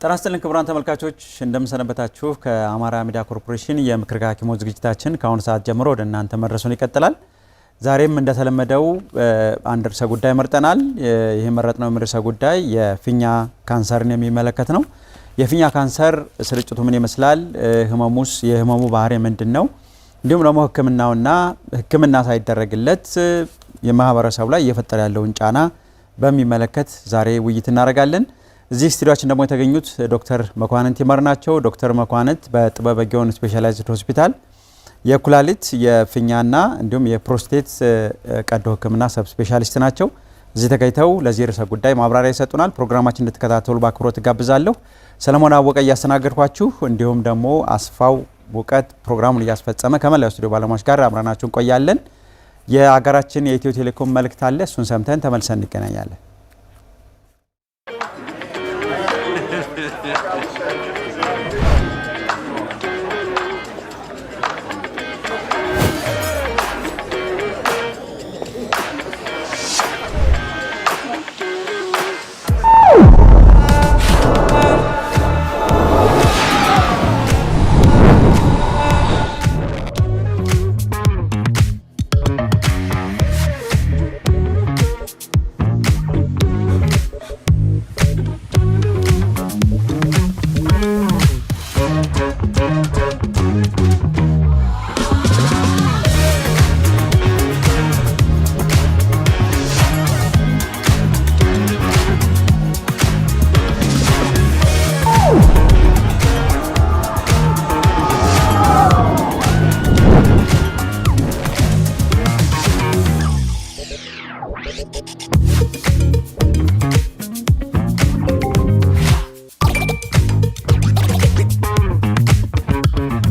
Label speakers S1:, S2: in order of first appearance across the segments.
S1: ጤና ይስጥልን ክቡራን ተመልካቾች እንደምሰነበታችሁ ከአማራ ሚዲያ ኮርፖሬሽን የምክር ሐኪሞች ዝግጅታችን ከአሁን ሰዓት ጀምሮ ወደ እናንተ መድረሱን ይቀጥላል። ዛሬም እንደተለመደው አንድ ርዕሰ ጉዳይ መርጠናል። ይሄ መረጥነው ርዕሰ ጉዳይ የፊኛ ካንሰርን የሚመለከት ነው። የፊኛ ካንሰር ስርጭቱ ምን ይመስላል? ህመሙስ የህመሙ ባህሪ ምንድነው? እንዲሁም ደግሞ ህክምና ሳይደረግለት የማህበረሰቡ ላይ እየፈጠረ ያለውን ጫና በሚመለከት ዛሬ ውይይት እናደርጋለን። እዚህ ስቱዲዮአችን ደግሞ የተገኙት ዶክተር መኳንንት ይመር ናቸው። ዶክተር መኳንንት በጥበበ ጊዮን ስፔሻላይዝድ ሆስፒታል የኩላሊት የፊኛና እንዲሁም የፕሮስቴት ቀዶ ህክምና ሰብ ስፔሻሊስት ናቸው። እዚህ ተገኝተው ለዚህ ርዕሰ ጉዳይ ማብራሪያ ይሰጡናል። ፕሮግራማችን እንድትከታተሉ በአክብሮት ጋብዛለሁ። ሰለሞን አወቀ እያስተናገድኳችሁ እንዲሁም ደግሞ አስፋው ወቀት ፕሮግራሙን እያስፈጸመ ከመላው ስቱዲዮ ባለሙያዎች ጋር አብረናችሁ እንቆያለን። የአገራችን የኢትዮ ቴሌኮም መልእክት አለ። እሱን ሰምተን ተመልሰን እንገናኛለን።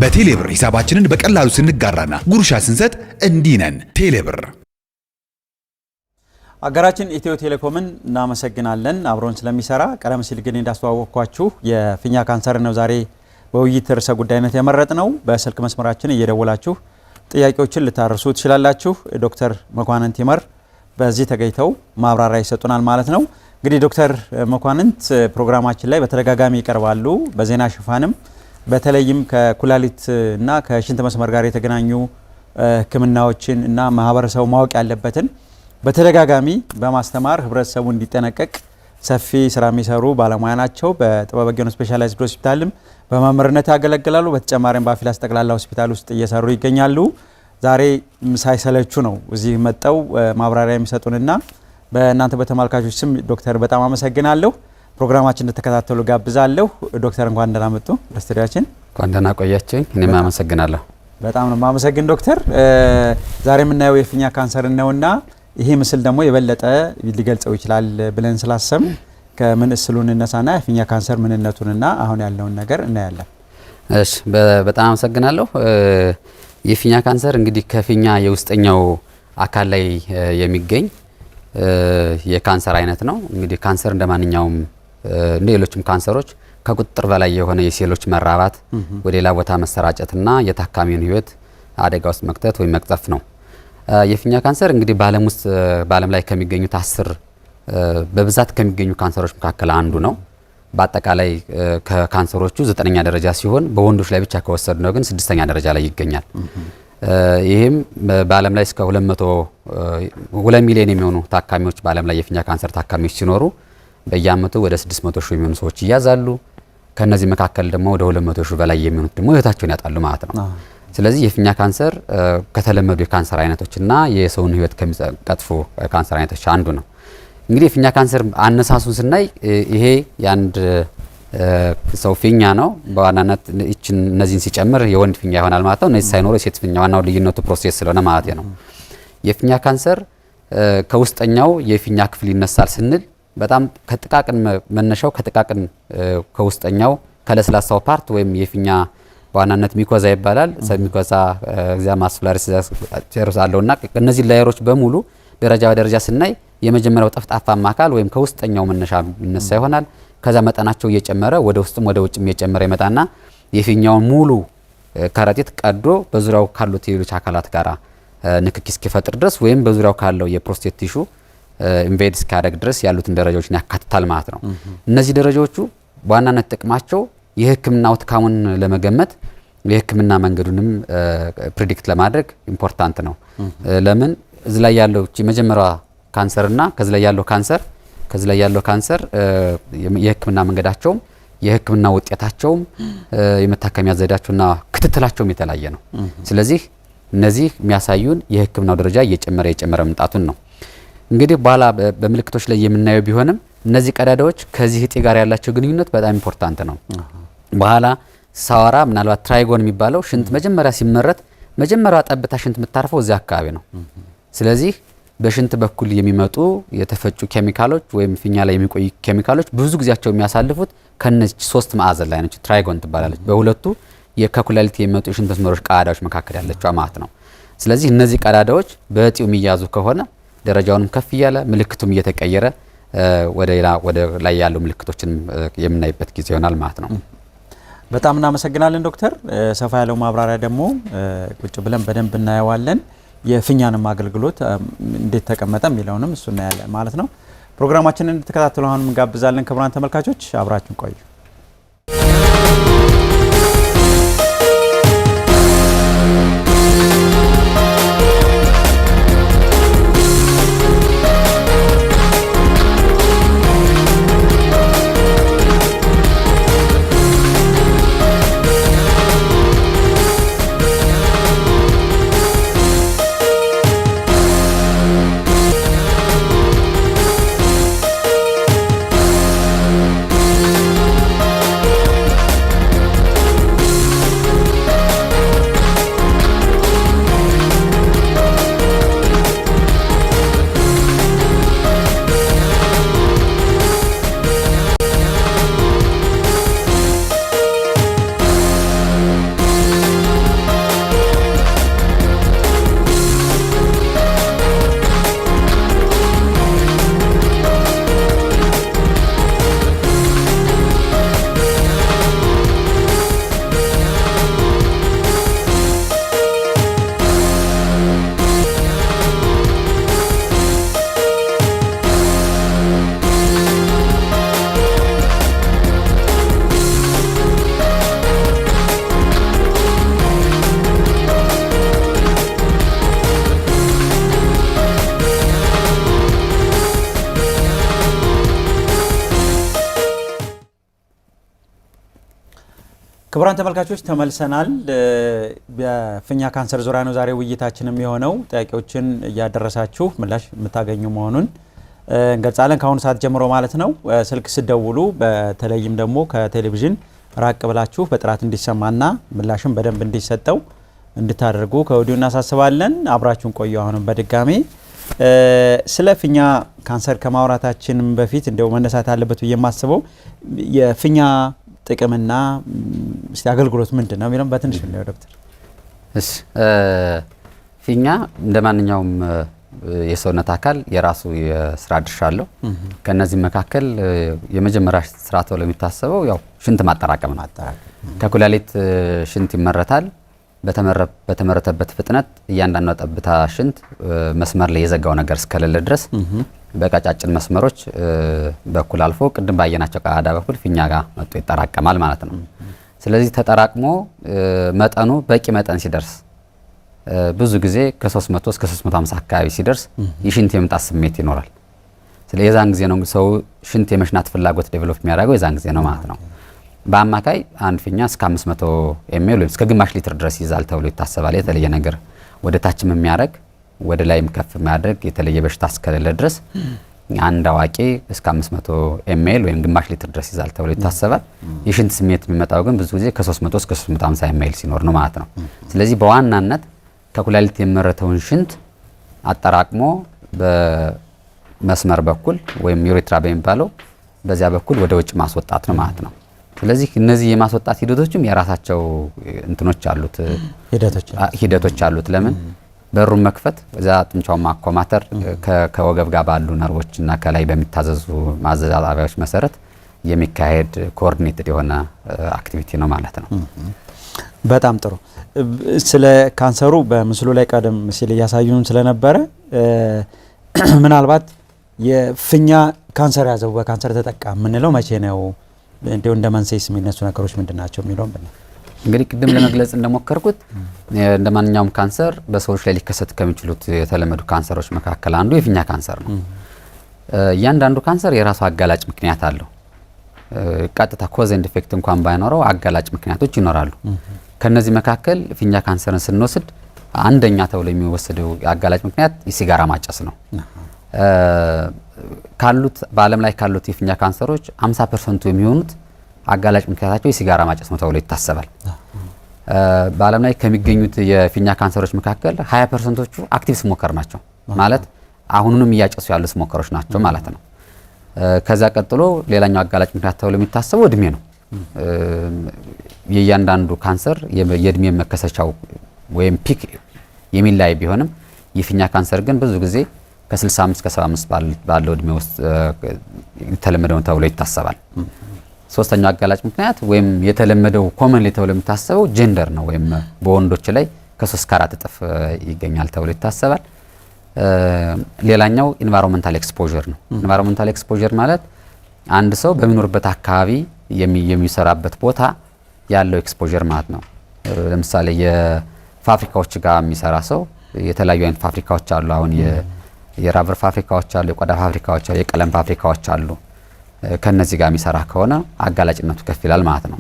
S2: በቴሌብር ሂሳባችንን በቀላሉ ስንጋራና ጉርሻ ስንሰጥ እንዲህ ነን። ቴሌብር
S1: አገራችን ኢትዮ ቴሌኮምን እናመሰግናለን አብሮን ስለሚሰራ። ቀደም ሲል ግን እንዳስተዋወቅኳችሁ የፊኛ ካንሰር ነው ዛሬ በውይይት ርዕሰ ጉዳይነት የመረጥነው። በስልክ መስመራችን እየደወላችሁ ጥያቄዎችን ልታርሱ ትችላላችሁ። ዶክተር መኳንንት ይመር በዚህ ተገኝተው ማብራሪያ ይሰጡናል ማለት ነው። እንግዲህ ዶክተር መኳንንት ፕሮግራማችን ላይ በተደጋጋሚ ይቀርባሉ። በዜና ሽፋንም በተለይም ከኩላሊት እና ከሽንት መስመር ጋር የተገናኙ ህክምናዎችን እና ማህበረሰቡ ማወቅ ያለበትን በተደጋጋሚ በማስተማር ህብረተሰቡ እንዲጠነቀቅ ሰፊ ስራ የሚሰሩ ባለሙያ ናቸው። በጥበበ ጊዮን ስፔሻላይዝድ ሆስፒታልም በመምህርነት ያገለግላሉ። በተጨማሪም በአፊላስ ጠቅላላ ሆስፒታል ውስጥ እየሰሩ ይገኛሉ። ዛሬ ሳይሰለቹ ነው እዚህ መጣው ማብራሪያ የሚሰጡንና በእናንተ በተመልካቾች ስም ዶክተር በጣም አመሰግናለሁ። ፕሮግራማችን እንድትከታተሉ ጋብዛለሁ። ዶክተር እንኳን ደህና መጡ ለስቱዲዮአችን።
S3: እንኳን ደህና ቆያችሁኝ። እኔም አመሰግናለሁ።
S1: በጣም ነው ማመሰግን ዶክተር። ዛሬ የምናየው የፊኛ ካንሰር ነውና ይሄ ምስል ደግሞ የበለጠ ሊገልጸው ይችላል ብለን ስላሰብ ከምንስሉን እነሳና የፊኛ ካንሰር ምንነቱንና አሁን ያለውን ነገር እናያለን።
S3: እሺ በጣም አመሰግናለሁ። የፊኛ ካንሰር እንግዲህ ከፊኛ የውስጠኛው አካል ላይ የሚገኝ የካንሰር አይነት ነው። እንግዲህ ካንሰር እንደማንኛውም እንደ ሌሎችም ካንሰሮች ከቁጥጥር በላይ የሆነ የሴሎች መራባት ወደ ሌላ ቦታ መሰራጨትና የታካሚውን ህይወት አደጋ ውስጥ መክተት ወይም መቅጠፍ ነው። የፊኛ ካንሰር እንግዲህ በዓለም ላይ ከሚገኙት 10 በብዛት ከሚገኙ ካንሰሮች መካከል አንዱ ነው። በአጠቃላይ ከካንሰሮቹ 9ኛ ደረጃ ሲሆን በወንዶች ላይ ብቻ ከወሰድ ነው ግን 6ኛ ደረጃ ላይ ይገኛል። ይህም በዓለም ላይ እስከ 2 ሚሊዮን የሚሆኑ ታካሚዎች በዓለም ላይ የፊኛ ካንሰር ታካሚዎች ሲኖሩ በየአመቱ ወደ 600 ሺህ የሚሆኑ ሰዎች ይያዛሉ። ከነዚህ መካከል ደግሞ ወደ 200 ሺህ በላይ የሚሆኑት ደግሞ ህይወታቸውን ያጣሉ ማለት ነው። ስለዚህ የፊኛ ካንሰር ከተለመዱ የካንሰር አይነቶችና የሰውን ህይወት ከሚቀጥፉ ካንሰር አይነቶች አንዱ ነው። እንግዲህ የፊኛ ካንሰር አነሳሱን ስናይ ይሄ የአንድ ሰው ፊኛ ነው። በዋናነት እነዚህን ሲጨምር የወንድ ፊኛ ይሆናል ማለት ነው። እነዚህ ሳይኖሩ የሴት ፊኛ ዋናው ልዩነቱ ፕሮሴስ ስለሆነ ማለት ነው። የፊኛ ካንሰር ከውስጠኛው የፊኛ ክፍል ይነሳል ስንል በጣም ከጥቃቅን መነሻው ከጥቃቅን ከውስጠኛው ከለስላሳው ፓርት ወይም የፊኛ በዋናነት ሚኮዛ ይባላል። ሰሚኮዛ ኤግዛም አስፍላሪስ አለውና እነዚህ ላየሮች በሙሉ ደረጃ በደረጃ ስናይ የመጀመሪያው ጠፍጣፋማ አካል ወይም ከውስጠኛው መነሻ ይነሳ ይሆናል። ከዛ መጠናቸው እየጨመረ ወደ ውስጥም ወደ ውጭም እየጨመረ ይመጣና የፊኛውን ሙሉ ከረጢት ቀዶ በዙሪያው ካሉት ሌሎች አካላት ጋር ንክኪ እስኪፈጥር ድረስ ወይም በዙሪያው ካለው የፕሮስቴት ቲሹ ኢንቬድ እስኪያደርግ ድረስ ያሉትን ደረጃዎችን ያካትታል ማለት ነው። እነዚህ ደረጃዎቹ በዋናነት ጥቅማቸው የህክምና አውትካሙን ለመገመት የህክምና መንገዱንም ፕሪዲክት ለማድረግ ኢምፖርታንት ነው። ለምን እዚህ ላይ ያለው የመጀመሪያዋ ካንሰርና ከዚህ ላይ ያለው ካንሰር የህክምና መንገዳቸውም የህክምና ውጤታቸውም የመታከሚያ ዘዴያቸውና ክትትላቸውም የተለያየ ነው። ስለዚህ እነዚህ የሚያሳዩን የህክምናው ደረጃ እየጨመረ መምጣቱን ነው። እንግዲህ በኋላ በምልክቶች ላይ የምናየው ቢሆንም እነዚህ ቀዳዳዎች ከዚህ እጢ ጋር ያላቸው ግንኙነት በጣም ኢምፖርታንት ነው። በኋላ ሳወራ ምናልባት ትራይጎን የሚባለው ሽንት መጀመሪያ ሲመረት መጀመሪያ ጠብታ ሽንት የምታርፈው እዚህ አካባቢ ነው። ስለዚህ በሽንት በኩል የሚመጡ የተፈጩ ኬሚካሎች ወይም ፊኛ ላይ የሚቆዩ ኬሚካሎች ብዙ ጊዜያቸው የሚያሳልፉት ከነዚህ 3 ማዕዘን ላይ ነች። ትራይጎን ትባላለች። በሁለቱ የከኩላሊት የሚመጡ የሽንት መስመሮች ቀዳዳዎች መካከል ያለችው ማለት ነው። ስለዚህ እነዚህ ቀዳዳዎች በእጢው የሚያዙ ከሆነ ደረጃውንም ከፍ እያለ ምልክቱም እየተቀየረ ወደ ላይ ያሉ ምልክቶችን የምናይበት ጊዜ ይሆናል ማለት ነው።
S1: በጣም እናመሰግናለን ዶክተር። ሰፋ ያለው ማብራሪያ ደግሞ ቁጭ ብለን በደንብ እናየዋለን። የፊኛንም አገልግሎት እንዴት ተቀመጠ የሚለውንም እሱ እናያለን ማለት ነው። ፕሮግራማችንን እንድትከታተሉ አሁንም እንጋብዛለን። ክቡራን ተመልካቾች አብራችሁን ቆዩ። ክቡራን ተመልካቾች ተመልሰናል። በፊኛ ካንሰር ዙሪያ ነው ዛሬ ውይይታችንም የሆነው። ጥያቄዎችን እያደረሳችሁ ምላሽ የምታገኙ መሆኑን እንገልጻለን። ከአሁኑ ሰዓት ጀምሮ ማለት ነው። ስልክ ስደውሉ በተለይም ደግሞ ከቴሌቪዥን ራቅ ብላችሁ በጥራት እንዲሰማና ምላሽም በደንብ እንዲሰጠው እንድታደርጉ ከወዲሁ እናሳስባለን። አብራችሁን ቆዩ። አሁንም በድጋሚ ስለ ፊኛ ካንሰር ከማውራታችን በፊት እንደው መነሳት አለበት ብዬ የማስበው የፊኛ ጥቅምና አገልግሎት ምንድን ነው የሚለው በትንሽ ነው ዶክተር።
S3: እሺ ፊኛ እንደማንኛውም የሰውነት አካል የራሱ የስራ ድርሻ አለው። ከነዚህ መካከል የመጀመሪያ ስራ ተብሎ የሚታሰበው ያው ሽንት ማጠራቀም ነው። ከኩላሊት ሽንት ይመረታል። በተመረተበት ፍጥነት እያንዳንዱ ጠብታ ሽንት መስመር ላይ የዘጋው ነገር እስከሌለ ድረስ በቀጫጭን መስመሮች በኩል አልፎ ቅድም ባየናቸው ቀዳዳ በኩል ፊኛ ጋር መጥቶ ይጠራቀማል ማለት ነው። ስለዚህ ተጠራቅሞ መጠኑ በቂ መጠን ሲደርስ ብዙ ጊዜ ከ300 እስከ 350 አካባቢ ሲደርስ የሽንት የመምጣት ስሜት ይኖራል። ስለዚህ የዛን ጊዜ ነው ሰው ሽንት የመሽናት ፍላጎት ዴቨሎፕ የሚያደርገው የዛን ጊዜ ነው ማለት ነው። በአማካይ አንድ ፊኛ እስከ 500 ኤምኤል ወይም እስከ ግማሽ ሊትር ድረስ ይዛል ተብሎ ይታሰባል። የተለየ ነገር ወደ ታችም የሚያደርግ ወደ ላይም ከፍ የሚያደርግ የተለየ በሽታ እስከሌለ ድረስ አንድ አዋቂ እስከ 500 ኤምኤል ወይም ግማሽ ሊትር ድረስ ይዛል ተብሎ ይታሰባል። የሽንት ስሜት የሚመጣው ግን ብዙ ጊዜ ከ300 እስከ 350 ኤምኤል ሲኖር ነው ማለት ነው። ስለዚህ በዋናነት ከኩላሊት የሚመረተውን ሽንት አጠራቅሞ በመስመር በኩል ወይም ዩሬትራ በሚባለው በዚያ በኩል ወደ ውጭ ማስወጣት ነው ማለት ነው። ስለዚህ እነዚህ የማስወጣት ሂደቶችም የራሳቸው እንትኖች አሉት፣ ሂደቶች አሉት። ለምን በሩን መክፈት እዛ ጡንቻውን ማኮማተር ከወገብ ጋር ባሉ ነርቮችና ከላይ በሚታዘዙ ማዘዛዛቢያዎች መሰረት የሚካሄድ ኮኦርዲኔትድ የሆነ አክቲቪቲ ነው ማለት ነው።
S1: በጣም ጥሩ። ስለ ካንሰሩ በምስሉ ላይ ቀደም ሲል እያሳዩን ስለነበረ ምናልባት የፊኛ ካንሰር ያዘው በካንሰር ተጠቃ የምንለው መቼ ነው? እንደው እንደ መንስኤስ የሚነሱ ነገሮች ምንድናቸው የሚለውን ብናይ
S3: እንግዲህ ቅድም ለመግለጽ እንደሞከርኩት እንደማንኛውም ካንሰር በሰዎች ላይ ሊከሰት ከሚችሉት የተለመዱ ካንሰሮች መካከል አንዱ የፊኛ ካንሰር ነው። እያንዳንዱ ካንሰር የራሱ አጋላጭ ምክንያት አለው። ቀጥታ ኮዝ ኤንድ ኢፌክት እንኳን ባይኖረው አጋላጭ ምክንያቶች ይኖራሉ። ከነዚህ መካከል ፊኛ ካንሰርን ስንወስድ አንደኛ ተብሎ የሚወሰደው አጋላጭ ምክንያት የሲጋራ ማጨስ ነው። ካሉት በዓለም ላይ ካሉት የፊኛ ካንሰሮች 50% የሚሆኑት አጋላጭ ምክንያታቸው የሲጋራ ማጨስ ነው ተብሎ ይታሰባል። በዓለም ላይ ከሚገኙት የፊኛ ካንሰሮች መካከል 20%ዎቹ አክቲቭ ስሞከር ናቸው ማለት አሁኑንም እያጨሱ ያሉ ስሞከሮች ናቸው ማለት ነው። ከዛ ቀጥሎ ሌላኛው አጋላጭ ምክንያት ተብሎ የሚታሰበው እድሜ ነው። የእያንዳንዱ ካንሰር የእድሜ መከሰቻው ወይም ፒክ የሚላይ ቢሆንም የፊኛ ካንሰር ግን ብዙ ጊዜ ከ65 እስከ 75 ባለው እድሜ ውስጥ የተለመደው ተብሎ ይታሰባል። ሶስተኛው አጋላጭ ምክንያት ወይም የተለመደው ኮመንሊ ተብሎ የሚታሰበው ጀንደር ነው ወይም በወንዶች ላይ ከ3 እስከ 4 እጥፍ ይገኛል ተብሎ ይታሰባል። ሌላኛው ኢንቫይሮንመንታል ኤክስፖዠር ነው። ኢንቫይሮንመንታል ኤክስፖዠር ማለት አንድ ሰው በሚኖርበት አካባቢ የሚሰራበት ቦታ ያለው ኤክስፖዠር ማለት ነው። ለምሳሌ የፋብሪካዎች ጋር የሚሰራ ሰው የተለያዩ አይነት ፋብሪካዎች አሉ። አሁን የራበር ፋብሪካዎች አሉ፣ የቆዳ ፋብሪካዎች አሉ፣ የቀለም ፋብሪካዎች አሉ። ከነዚህ ጋር የሚሰራ ከሆነ አጋላጭነቱ ከፍ ይላል ማለት ነው።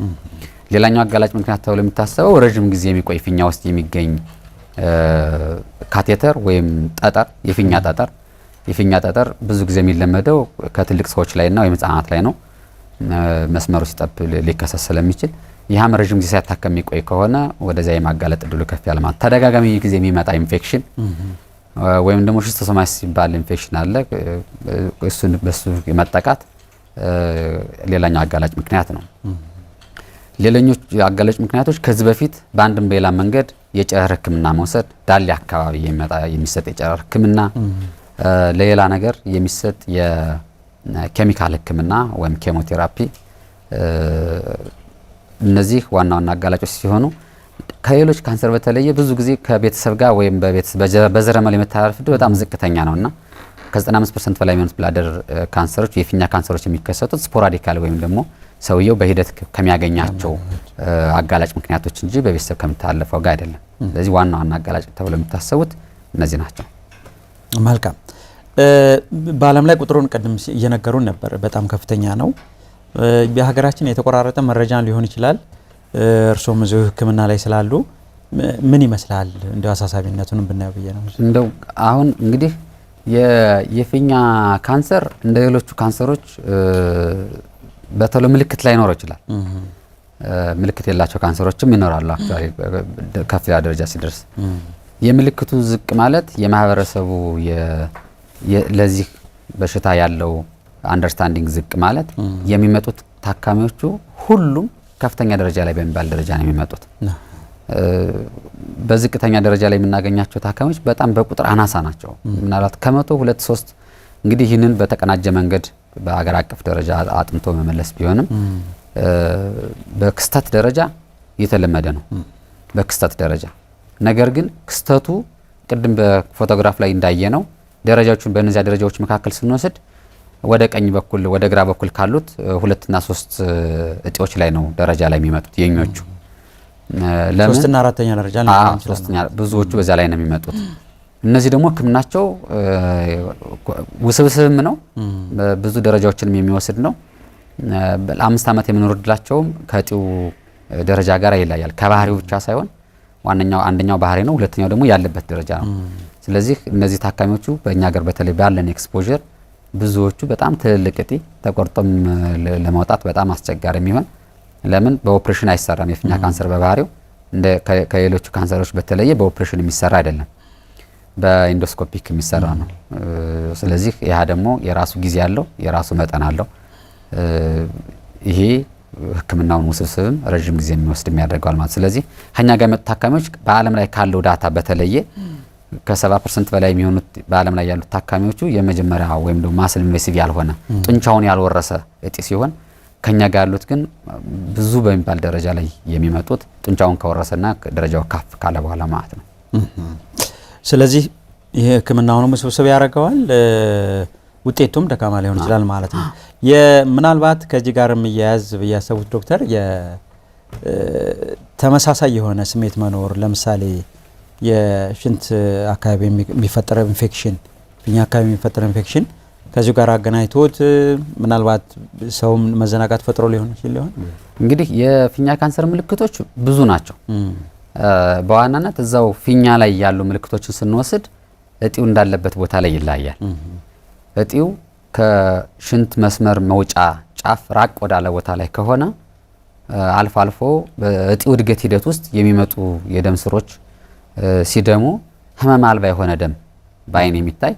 S3: ሌላኛው አጋላጭ ምክንያት ተብሎ የሚታሰበው ረጅም ጊዜ የሚቆይ ፊኛ ውስጥ የሚገኝ ካቴተር ወይም ጠጠር፣ የፊኛ ጠጠር ብዙ ጊዜ የሚለመደው ከትልቅ ሰዎች ላይና ወይም ህጻናት ላይ ነው። መስመሩ ሲጠብ ሊከሰስ ስለሚችል ይህም ረጅም ጊዜ ሳይታከም የሚቆይ ከሆነ ወደዚያ የማጋለጥ እድሉ ከፍ ያለ ማለት። ተደጋጋሚ ጊዜ የሚመጣ ኢንፌክሽን ወይም ደግሞ ሽስቶሶማይስ ሲባል ኢንፌክሽን አለ። እሱን በሱ የመጠቃት ሌላኛው አጋላጭ ምክንያት ነው። ሌላኞች አጋላጭ ምክንያቶች ከዚህ በፊት በአንድም በሌላ መንገድ የጨረር ህክምና መውሰድ፣ ዳሌ አካባቢ የሚሰጥ የጨረር ህክምና፣ ለሌላ ነገር የሚሰጥ የኬሚካል ህክምና ወይም ኬሞቴራፒ፣ እነዚህ ዋና ዋና አጋላጮች ሲሆኑ ከሌሎች ካንሰር በተለየ ብዙ ጊዜ ከቤተሰብ ጋር ወይም በዘረመል የመተላለፍ ዕድሉ በጣም ዝቅተኛ ነውና ከ95% በላይ የሚሆኑት ብላደር ካንሰሮች የፊኛ ካንሰሮች የሚከሰቱት ስፖራዲካሊ ወይም ደግሞ ሰውየው በሂደት ከሚያገኛቸው አጋላጭ ምክንያቶች እንጂ በቤተሰብ ከሚተላለፈው ጋር አይደለም። ስለዚህ ዋና ዋና አጋላጭ ተብሎ የሚታሰቡት እነዚህ ናቸው።
S1: መልካም። በዓለም ላይ ቁጥሩን ቀድም እየነገሩን ነበር፣ በጣም ከፍተኛ ነው። በሀገራችን የተቆራረጠ መረጃን ሊሆን ይችላል። እርሶም እዚሁ ህክምና ላይ ስላሉ ምን ይመስላል እንደው አሳሳቢነቱን ብናየው ብዬ ነው።
S3: እንደው አሁን እንግዲህ የፊኛ ካንሰር እንደ ሌሎቹ ካንሰሮች በተሎ ምልክት ላይ ኖር ይችላል። ምልክት የላቸው ካንሰሮችም ይኖራሉ። አክቹአሊ ከፍ ያለ ደረጃ ሲደርስ የምልክቱ ዝቅ ማለት የማህበረሰቡ ለዚህ በሽታ ያለው አንደርስታንዲንግ ዝቅ ማለት የሚመጡት ታካሚዎቹ ሁሉም ከፍተኛ ደረጃ ላይ በሚባል ደረጃ ነው የሚመጡት። በዝቅተኛ ደረጃ ላይ የምናገኛቸው ታካሚዎች በጣም በቁጥር አናሳ ናቸው። ምናልባት ከመቶ 2-3 እንግዲህ ይህንን በተቀናጀ መንገድ በአገር አቀፍ ደረጃ አጥንቶ መመለስ ቢሆንም በክስተት ደረጃ የተለመደ ነው። በክስተት ደረጃ ነገር ግን ክስተቱ ቅድም በፎቶግራፍ ላይ እንዳየነው ደረጃዎቹን በእነዚያ ደረጃዎች መካከል ስንወስድ ወደ ቀኝ በኩል ወደ ግራ በኩል ካሉት 2 እና 3 እጢዎች ላይ ነው ደረጃ ላይ የሚመጡት የኞቹ።
S1: ለምን 3 እና 4ኛ ደረጃ ላይ ነው?
S3: 3ኛ ብዙዎቹ በዛ ላይ ነው የሚመጡት። እነዚህ ደግሞ ህክምናቸው ውስብስብም ነው፣ ብዙ ደረጃዎችንም የሚወስድ ነው። ለ5 ዓመት የመኖር እድላቸውም ከእጢው ደረጃ ጋር ይለያል። ከባህሪው ብቻ ሳይሆን አንደኛው ባህሪ ነው፣ ሁለተኛው ደግሞ ያለበት ደረጃ ነው። ስለዚህ እነዚህ ታካሚዎቹ በእኛ ሀገር በተለይ ባለን ኤክስፖዠር ብዙዎቹ በጣም ትልልቅ እጢ ተቆርጦም ለማውጣት በጣም አስቸጋሪ የሚሆን ለምን በኦፕሬሽን አይሰራም። የፊኛ ካንሰር በባህሪው ከሌሎቹ ካንሰሮች በተለየ በኦፕሬሽን የሚሰራ አይደለም፣ በኢንዶስኮፒክ የሚሰራ ነው። ስለዚህ ያ ደግሞ የራሱ ጊዜ አለው፣ የራሱ መጠን አለው። ይሄ ህክምናውን ውስብስብም ረጅም ጊዜ የሚወስድ የሚያደርገዋል ማለት። ስለዚህ ከኛ ጋር የመጡ ታካሚዎች በዓለም ላይ ካለው ዳታ በተለየ ከ70% በላይ የሚሆኑት በዓለም ላይ ያሉት ታካሚዎቹ የመጀመሪያ ወይም ደግሞ ማስል ኢንቬሲቭ ያልሆነ ጡንቻውን ያልወረሰ እጢ ሲሆን ከኛ ጋር ያሉት ግን ብዙ በሚባል ደረጃ ላይ የሚመጡት ጡንቻውን ከወረሰና ደረጃው ከፍ ካለ በኋላ ማለት ነው።
S1: ስለዚህ ይሄ ህክምናውን ውስብስብ ያደርገዋል። ውጤቱም ደካማ ሊሆን ይችላል ማለት ነው። ምናልባት ከዚህ ጋር የሚያያዝ ያሰቡት ዶክተር ተመሳሳይ የሆነ ስሜት መኖር ለምሳሌ የሽንት አካባቢ የሚፈጠር ኢንፌክሽን ፊኛ አካባቢ የሚፈጠር ኢንፌክሽን ከዚሁ ጋር አገናኝቶት ምናልባት ሰውም መዘናጋት ፈጥሮ ሊሆን ይችላል።
S3: እንግዲህ የፊኛ ካንሰር ምልክቶች ብዙ ናቸው። በዋናነት እዛው ፊኛ ላይ ያሉ ምልክቶችን ስንወስድ እጢው እንዳለበት ቦታ ላይ ይለያያል። እጢው ከሽንት መስመር መውጫ ጫፍ ራቅ ወዳለ ቦታ ላይ ከሆነ አልፎ አልፎ በእጢው እድገት ሂደት ውስጥ የሚመጡ የደም ስሮች ሲደሙ ህመም አልባ የሆነ ደም በአይን የሚታይ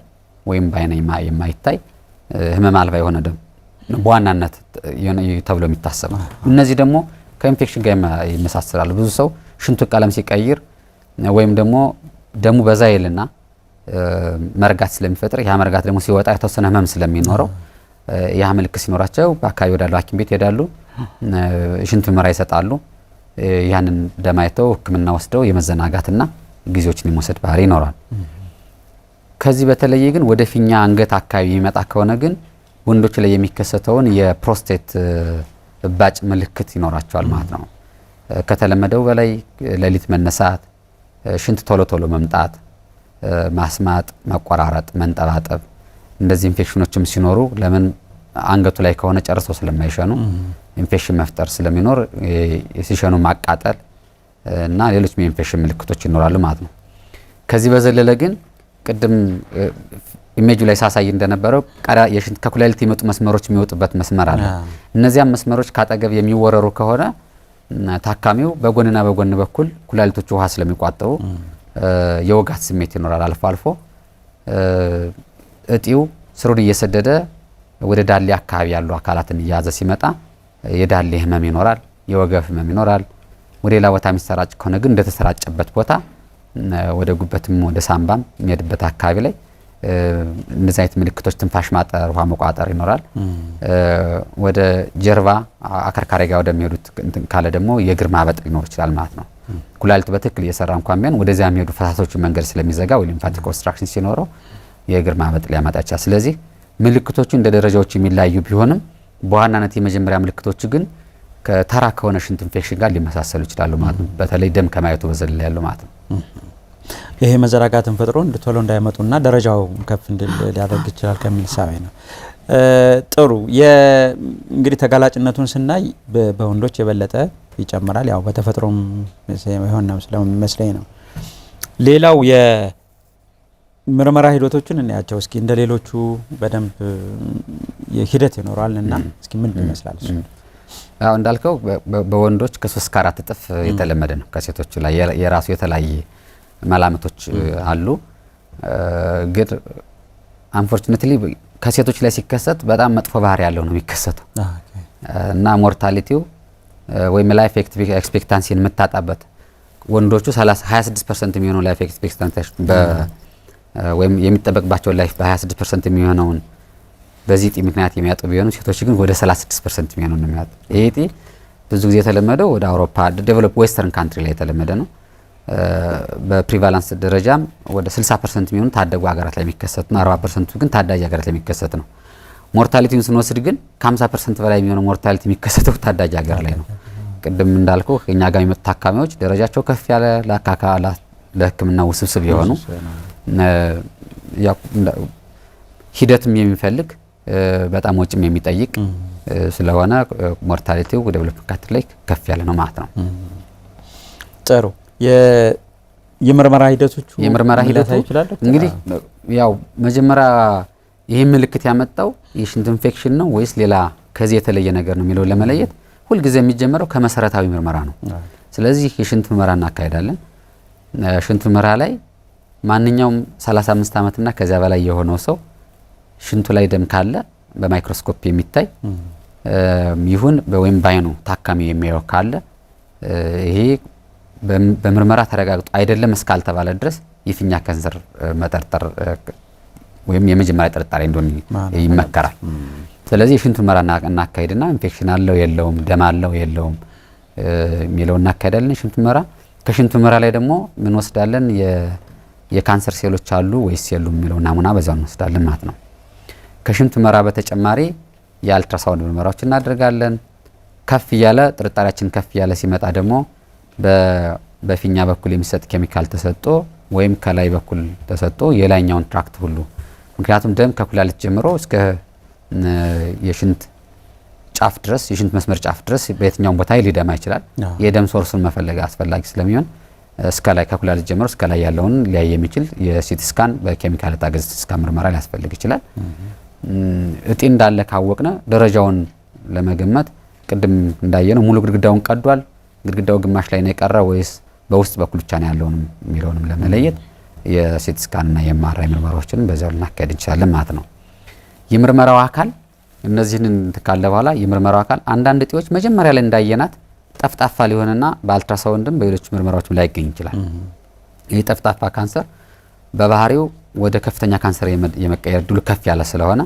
S3: ወይም በአይን የማይታይ ህመም አልባ የሆነ ደም በዋናነት ተብሎ የሚታሰብ። እነዚህ ደግሞ ከኢንፌክሽን ጋር ይመሳሰላሉ። ብዙ ሰው ሽንቱ ቀለም ሲቀይር ወይም ደግሞ ደሙ በዛ ይልና መርጋት ስለሚፈጥር ያ መርጋት ደግሞ ሲወጣ የተወሰነ ህመም ስለሚኖረው ያ ምልክት ሲኖራቸው በአካባቢ ወዳለው ሐኪም ቤት ይሄዳሉ፣ ሽንት ምርመራ ይሰጣሉ። ያንን ደም አይተው ህክምና ወስደው የመዘናጋትና ጊዜዎችን የመውሰድ ባህሪ ይኖራል። ከዚህ በተለየ ግን ወደ ፊኛ አንገት አካባቢ የሚመጣ ከሆነ ግን ወንዶች ላይ የሚከሰተውን የፕሮስቴት እባጭ ምልክት ይኖራቸዋል ማለት ነው። ከተለመደው በላይ ሌሊት መነሳት፣ ሽንት ቶሎ ቶሎ መምጣት፣ ማስማጥ፣ መቆራረጥ፣ መንጠባጠብ እንደዚህ ኢንፌክሽኖችም ሲኖሩ ለምን አንገቱ ላይ ከሆነ ጨርሶ ስለማይሸኑ ኢንፌክሽን መፍጠር ስለሚኖር ሲሸኑ ማቃጠል እና ሌሎች የኢንፌክሽን ምልክቶች ይኖራሉ ማለት ነው። ከዚህ በዘለለ ግን ቅድም ኢሜጁ ላይ ሳሳይ እንደነበረው የሽንት ከኩላሊት የሚወጡ መስመሮች የሚወጡበት መስመር አለ። እነዚያም መስመሮች ካጠገብ የሚወረሩ ከሆነ ታካሚው በጎንና በጎን በኩል ኩላሊቶቹ ውሃ ስለሚቋጠሩ የወጋት ስሜት ይኖራል። አልፎ አልፎ እጢው ስሩን እየሰደደ ወደ ዳሌ አካባቢ ያሉ አካላትን እያያዘ ሲመጣ የዳሌ ህመም ይኖራል፣ የወገብ ህመም ይኖራል። ወደ ሌላ ቦታ የሚሰራጭ ከሆነ ግን እንደተሰራጨበት ቦታ ወደ ጉበትም ወደ ሳምባም የሚሄድበት አካባቢ ላይ እንደዚህ አይነት ምልክቶች ትንፋሽ ማጠር፣ ውሃ መቋጠር ይኖራል። ወደ ጀርባ አከርካሪ ጋር ወደሚሄዱት ካለ ደግሞ የእግር ማበጥ ሊኖር ይችላል ማለት ነው። ኩላሊቱ በትክክል እየሰራ እንኳን ቢሆን ወደዚያ የሚሄዱ ፈሳሾችን መንገድ ስለሚዘጋ ወይ ሊምፋቲክ ኦብስትራክሽን ሲኖረው የእግር ማበጥ ሊያመጣ ይችላል። ስለዚህ ምልክቶቹ እንደ ደረጃዎች የሚለያዩ ቢሆንም በዋናነት የመጀመሪያ ምልክቶቹ ግን ከተራ ከሆነ ሽንት ኢንፌክሽን ጋር ሊመሳሰሉ ይችላሉ ማለት ነው። በተለይ ደም ከማየቱ በዘለለ ያለው ማለት ነው።
S1: ይሄ መዘራጋትን ፈጥሮ ቶሎ እንዳይመጡና ደረጃው ከፍ እንዲል ሊያደርግ ይችላል ከሚል ሳቢ ነው። ጥሩ እንግዲህ ተጋላጭነቱን ስናይ በወንዶች የበለጠ ይጨምራል። ያው በተፈጥሮም የሆነ ስለሚመስለኝ ነው። ሌላው የምርመራ ሂደቶችን እናያቸው እስኪ እንደ ሌሎቹ በደንብ ሂደት ይኖራል እና እስኪ ምን ይመስላል እሱ?
S3: አዎ እንዳልከው በወንዶች ከ3 እስከ 4 እጥፍ የተለመደ ነው። ከሴቶቹ ላይ የራሱ የተለያየ መላምቶች አሉ። ግን አንፎርቹኔትሊ ከሴቶች ላይ ሲከሰት በጣም መጥፎ ባህሪ ያለው ነው የሚከሰተው እና ሞርታሊቲው ወይም ላይፍ ኤክስፔክታንሲን የምታጣበት ወንዶቹ 26% የሚሆነው ላይፍ ኤክስፔክታንሲ ወይም የሚጠበቅባቸው ላይፍ በ26% የሚሆነውን በዚህ ጢ ምክንያት የሚያጡ ቢሆኑ ሴቶች ግን ወደ 36% የሚሆነው ነው የሚያጡ። ይሄ ጢ ብዙ ጊዜ የተለመደው ወደ አውሮፓ ዴቨሎፕ ዌስተርን ካንትሪ ላይ የተለመደ ነው። በፕሪቫላንስ ደረጃም ወደ 60% የሚሆኑ ታዳጊ ሀገራት ላይ የሚከሰት ነው። 40% ግን ታዳጊ ሀገራት ላይ የሚከሰት ነው። ሞርታሊቲውን ስንወስድ ግን ከ50% በላይ የሚሆነው ሞርታሊቲ የሚከሰተው ታዳጊ ሀገር ላይ ነው። ቅድም እንዳልኩ እኛ ጋር የሚመጡ ታካሚዎች ደረጃቸው ከፍ ያለ ለሕክምና ውስብስብ የሆኑ ሂደትም የሚፈልግ በጣም ወጪም የሚጠይቅ ስለሆነ ሞርታሊቲው ወደ ዴቨሎፕመንት ካንትሪ ላይ ከፍ ያለ ነው ማለት ነው።
S1: ጥሩ የምርመራ ሂደቶቹ
S3: እንግዲህ ያው መጀመሪያ ይሄ ምልክት ያመጣው የሽንት ኢንፌክሽን ነው ወይስ ሌላ ከዚህ የተለየ ነገር ነው የሚለው ለመለየት ሁልጊዜ የሚጀምረው ከመሰረታዊ ምርመራ ነው። ስለዚህ የሽንት ምርመራ እናካሄዳለን። ሽንት ምርመራ ላይ ማንኛውም 35 ዓመትና ከዚያ በላይ የሆነው ሰው ሽንቱ ላይ ደም ካለ በማይክሮስኮፕ የሚታይ ይሁን ወይም ባይኑ ታካሚ የሚያየው ካለ ይሄ በምርመራ ተረጋግጦ አይደለም እስካልተባለ ድረስ የፊኛ ካንሰር መጠርጠር ወይም የመጀመሪያ ጥርጣሬ እንደሆነ ይመከራል። ስለዚህ የሽንት ምርመራ እናካሄድና ኢንፌክሽን አለው የለውም፣ ደም አለው የለውም የሚለው እናካሄዳለን። ሽንት ምርመራ ከሽንት ምርመራ ላይ ደግሞ ምን ወስዳለን? የካንሰር ሴሎች አሉ ወይስ የሉም የሚለው ናሙና በዛው እንወስዳለን ማለት ነው። ከሽንት ምርመራ በተጨማሪ የአልትራሳውንድ ምርመራዎች እናደርጋለን። ከፍ ያለ ጥርጣሬያችን ከፍ ያለ ሲመጣ ደግሞ በፊኛ በኩል የሚሰጥ ኬሚካል ተሰጥቶ ወይም ከላይ በኩል ተሰጥቶ የላይኛውን ትራክት ሁሉ ምክንያቱም ደም ከኩላሊት ጀምሮ እስከ የሽንት ጫፍ ድረስ የሽንት መስመር ጫፍ ድረስ በየትኛውም ቦታ ሊደማ ይችላል። የደም ሶርሱን መፈለግ አስፈላጊ ስለሚሆን እስከ ላይ ከኩላሊት ጀምሮ እስከ ላይ ያለውን ሊያይ የሚችል የሲቲ ስካን በኬሚካል የታገዘ ስካን ምርመራ ሊያስፈልግ ይችላል። እጢ እንዳለ ካወቅነ ደረጃውን ለመገመት ቅድም እንዳየነው ሙሉ ግድግዳውን ቀዷል፣ ግድግዳው ግማሽ ላይ ነው የቀረ ወይስ በውስጥ በኩል ብቻ ነው ያለውንም የሚለውንም ለመለየት የሲቲ ስካን እና የኤምአርአይ ምርመራዎችን በዛው ልናካሄድ እንችላለን ማለት ነው። የምርመራው አካል እነዚህን ካለ በኋላ የምርመራው አካል አንዳንድ እጢዎች መጀመሪያ ላይ እንዳየናት ጠፍጣፋ ሊሆንና በአልትራሳውንድም በሌሎች ምርመራዎችም ላይ ይገኝ ይችላል። ይህ ጠፍጣፋ ካንሰር በባህሪው ወደ ከፍተኛ ካንሰር የመቀየር ዕድሉ ከፍ ያለ ስለሆነ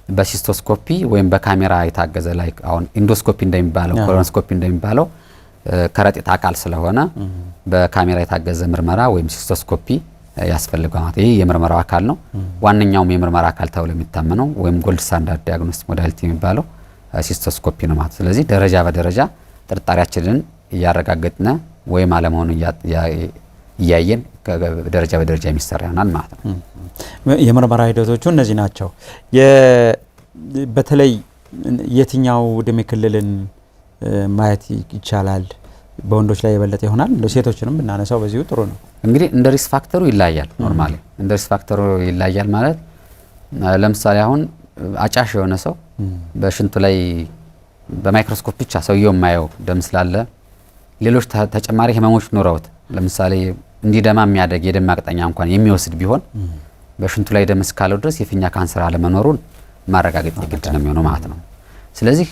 S3: በሲስቶስኮፒ ወይም በካሜራ የታገዘ ላይ አሁን ኢንዶስኮፒ እንደሚባለው ኮሎኖስኮፒ እንደሚባለው ከረጢት አካል ስለሆነ በካሜራ የታገዘ ምርመራ ወይም ሲስቶስኮፒ ያስፈልጋል ማለት ይሄ የምርመራው አካል ነው። ዋነኛውም የምርመራ አካል ተብሎ የሚታመነው ወይም ጎልድ ስታንዳርድ ዲያግኖስቲክ ሞዳሊቲ የሚባለው ሲስቶስኮፒ ነው ማለት። ስለዚህ ደረጃ በደረጃ ጥርጣሬያችንን እያረጋገጥነ ወይም አለመሆኑ እያየን ደረጃ በደረጃ የሚሰራ ይሆናል ማለት ነው።
S1: የምርመራ ሂደቶቹ እነዚህ ናቸው። በተለይ የትኛው እድሜ ክልልን ማየት ይቻላል? በወንዶች ላይ የበለጠ ይሆናል? እንደ ሴቶችንም ብናነሳው በዚሁ ጥሩ ነው። እንግዲህ
S3: እንደ ሪስክ ፋክተሩ ይለያያል። ኖርማሊ እንደ ሪስክ ፋክተሩ ይለያያል ማለት ለምሳሌ አሁን አጫሽ የሆነ ሰው በሽንቱ ላይ በማይክሮስኮፕ ብቻ ሰውየው የማየው ደም ስላለ ሌሎች ተጨማሪ ህመሞች ኖረውት ለምሳሌ እንዲደማ የሚያደግ የደም ማቅጠኛ እንኳን የሚወስድ ቢሆን በሽንቱ ላይ ደም እስካለው ድረስ የፊኛ ካንሰር አለመኖሩን ማረጋገጥ ግድ ነው የሚሆነው ማለት ነው። ስለዚህ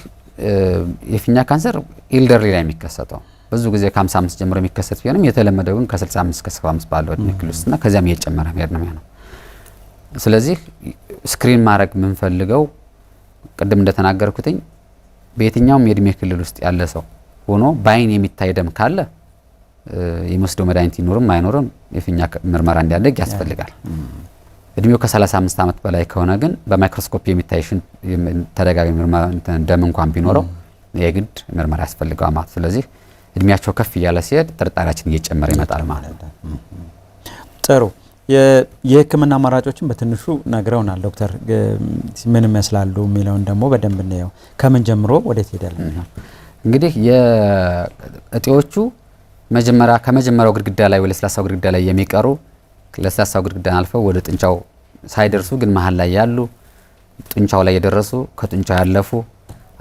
S3: የፊኛ ካንሰር ኢልደርሊ ላይ የሚከሰተው ብዙ ጊዜ ከ55 ጀምሮ የሚከሰት ቢሆንም የተለመደው ግን ከ65 እስከ 75 ባለው እድሜ ክልል ውስጥና ከዚያም እየጨመረ መሄድ ነው የሚሆነው። ስለዚህ ስክሪን ማድረግ የምንፈልገው ቅድም እንደተናገርኩትኝ በየትኛውም የእድሜ ክልል ውስጥ ያለ ሰው ሆኖ በአይን የሚታይ ደም ካለ የሚወስደው መድኃኒት ይኖርም አይኖርም የፊኛ ምርመራ እንዲያደርግ ያስፈልጋል። እድሜው ከ35 ዓመት በላይ ከሆነ ግን በማይክሮስኮፕ የሚታይ ተደጋጋሚ ምርመራ ደም እንኳን ቢኖረው የግድ ምርመራ ያስፈልገዋል ማለት። ስለዚህ እድሜያቸው ከፍ እያለ ሲሄድ ጥርጣሬያችን እየጨመረ ይመጣል ማለት ነው።
S1: ጥሩ። የህክምና አማራጮችን በትንሹ ነግረውናል ዶክተር። ምን ይመስላሉ የሚለውን ደግሞ በደንብ እናየው። ከምን ጀምሮ ወዴት ሄዳል?
S3: እንግዲህ የእጢዎቹ ከመጀመሪያው ግድግዳ ላይ ወደ ለስላሳው ግድግዳ ላይ የሚቀሩ ለስላሳው ግድግዳን አልፈው ወደ ጡንቻው ሳይደርሱ ግን መሀል ላይ ያሉ ጡንቻው ላይ የደረሱ ከጡንቻው ያለፉ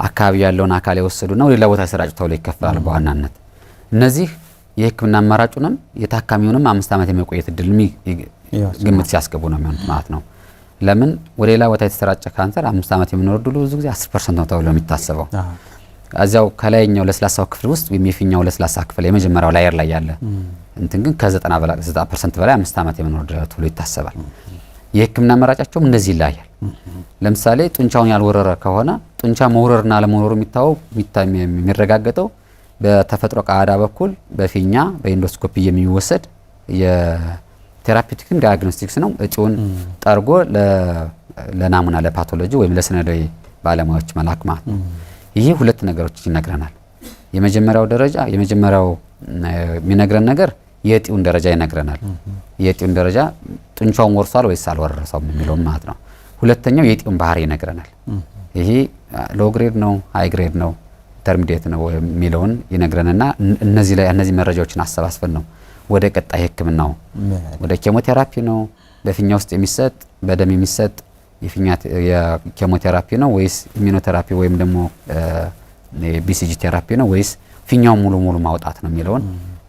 S3: አካባቢ ያለውን አካል የወሰዱና ወደ ሌላ ቦታ ተሰራጭ ተብሎ ይከፈላል በዋናነት። እነዚህ የህክምና አማራጩንም የታካሚውንም 5 ዓመት የመቆየት እድል ግምት ሲያስገቡ ነው የሚሆኑት ማለት ነው። ለምን ወደ ሌላ ቦታ የተሰራጨ ካንሰር 5 ዓመት የሚኖር እድሉ ብዙ ጊዜ 10% ነው ተብሎ የሚታሰበው። እዚያው ከላይኛው ለስላሳው ክፍል ውስጥ ወይም የፊኛው ለስላሳ ክፍል የመጀመሪያው ላየር ላይ ያለ እንትን ግን ከ90% በላይ 5 ዓመት የመኖር እድል ተብሎ ይታሰባል። የህክምና አማራጫቸውም እንደዚህ ይለያያል። ለምሳሌ ጡንቻውን ያልወረረ ከሆነ ጡንቻ መውረርና አለመውረሩ የሚረጋገጠው በተፈጥሮ ቃዳ በኩል በፊኛ በኢንዶስኮፒ የሚወሰድ የቴራፒውቲክ ዲያግኖስቲክስ ነው። እጢውን ጠርጎ ለናሙና ለፓቶሎጂ ወይም ለስነዳዊ ባለሙያዎች መላክ ማለት ነው። ይሄ ሁለት ነገሮች ይነግረናል። የመጀመሪያው የሚነግረን ነገር የእጢውን ደረጃ ይነግረናል። የእጢውን ደረጃ ጡንቻውን ወርሷል ወይስ አልወረሰውም የሚለው ማለት ነው። ሁለተኛው የእጢውን ባህሪ ይነግረናል። ይሄ ሎ ግሬድ ነው፣ ሃይ ግሬድ ነው፣ ኢንተርሚዲየት ነው የሚለውን ይነግረንና እነዚህ መረጃዎችን አሰባስበን ነው ወደ ቀጣይ ህክምናው ወደ ኬሞቴራፒ ነው በፊኛ ውስጥ የሚሰጥ በደም የሚሰጥ የኬሞቴራፒ ነው ወይስ ኢሚኖቴራፒ ወይም ደግሞ ቢሲጂ ቴራፒ ነው ወይስ ፊኛው ሙሉ ማውጣት ነው የሚለውን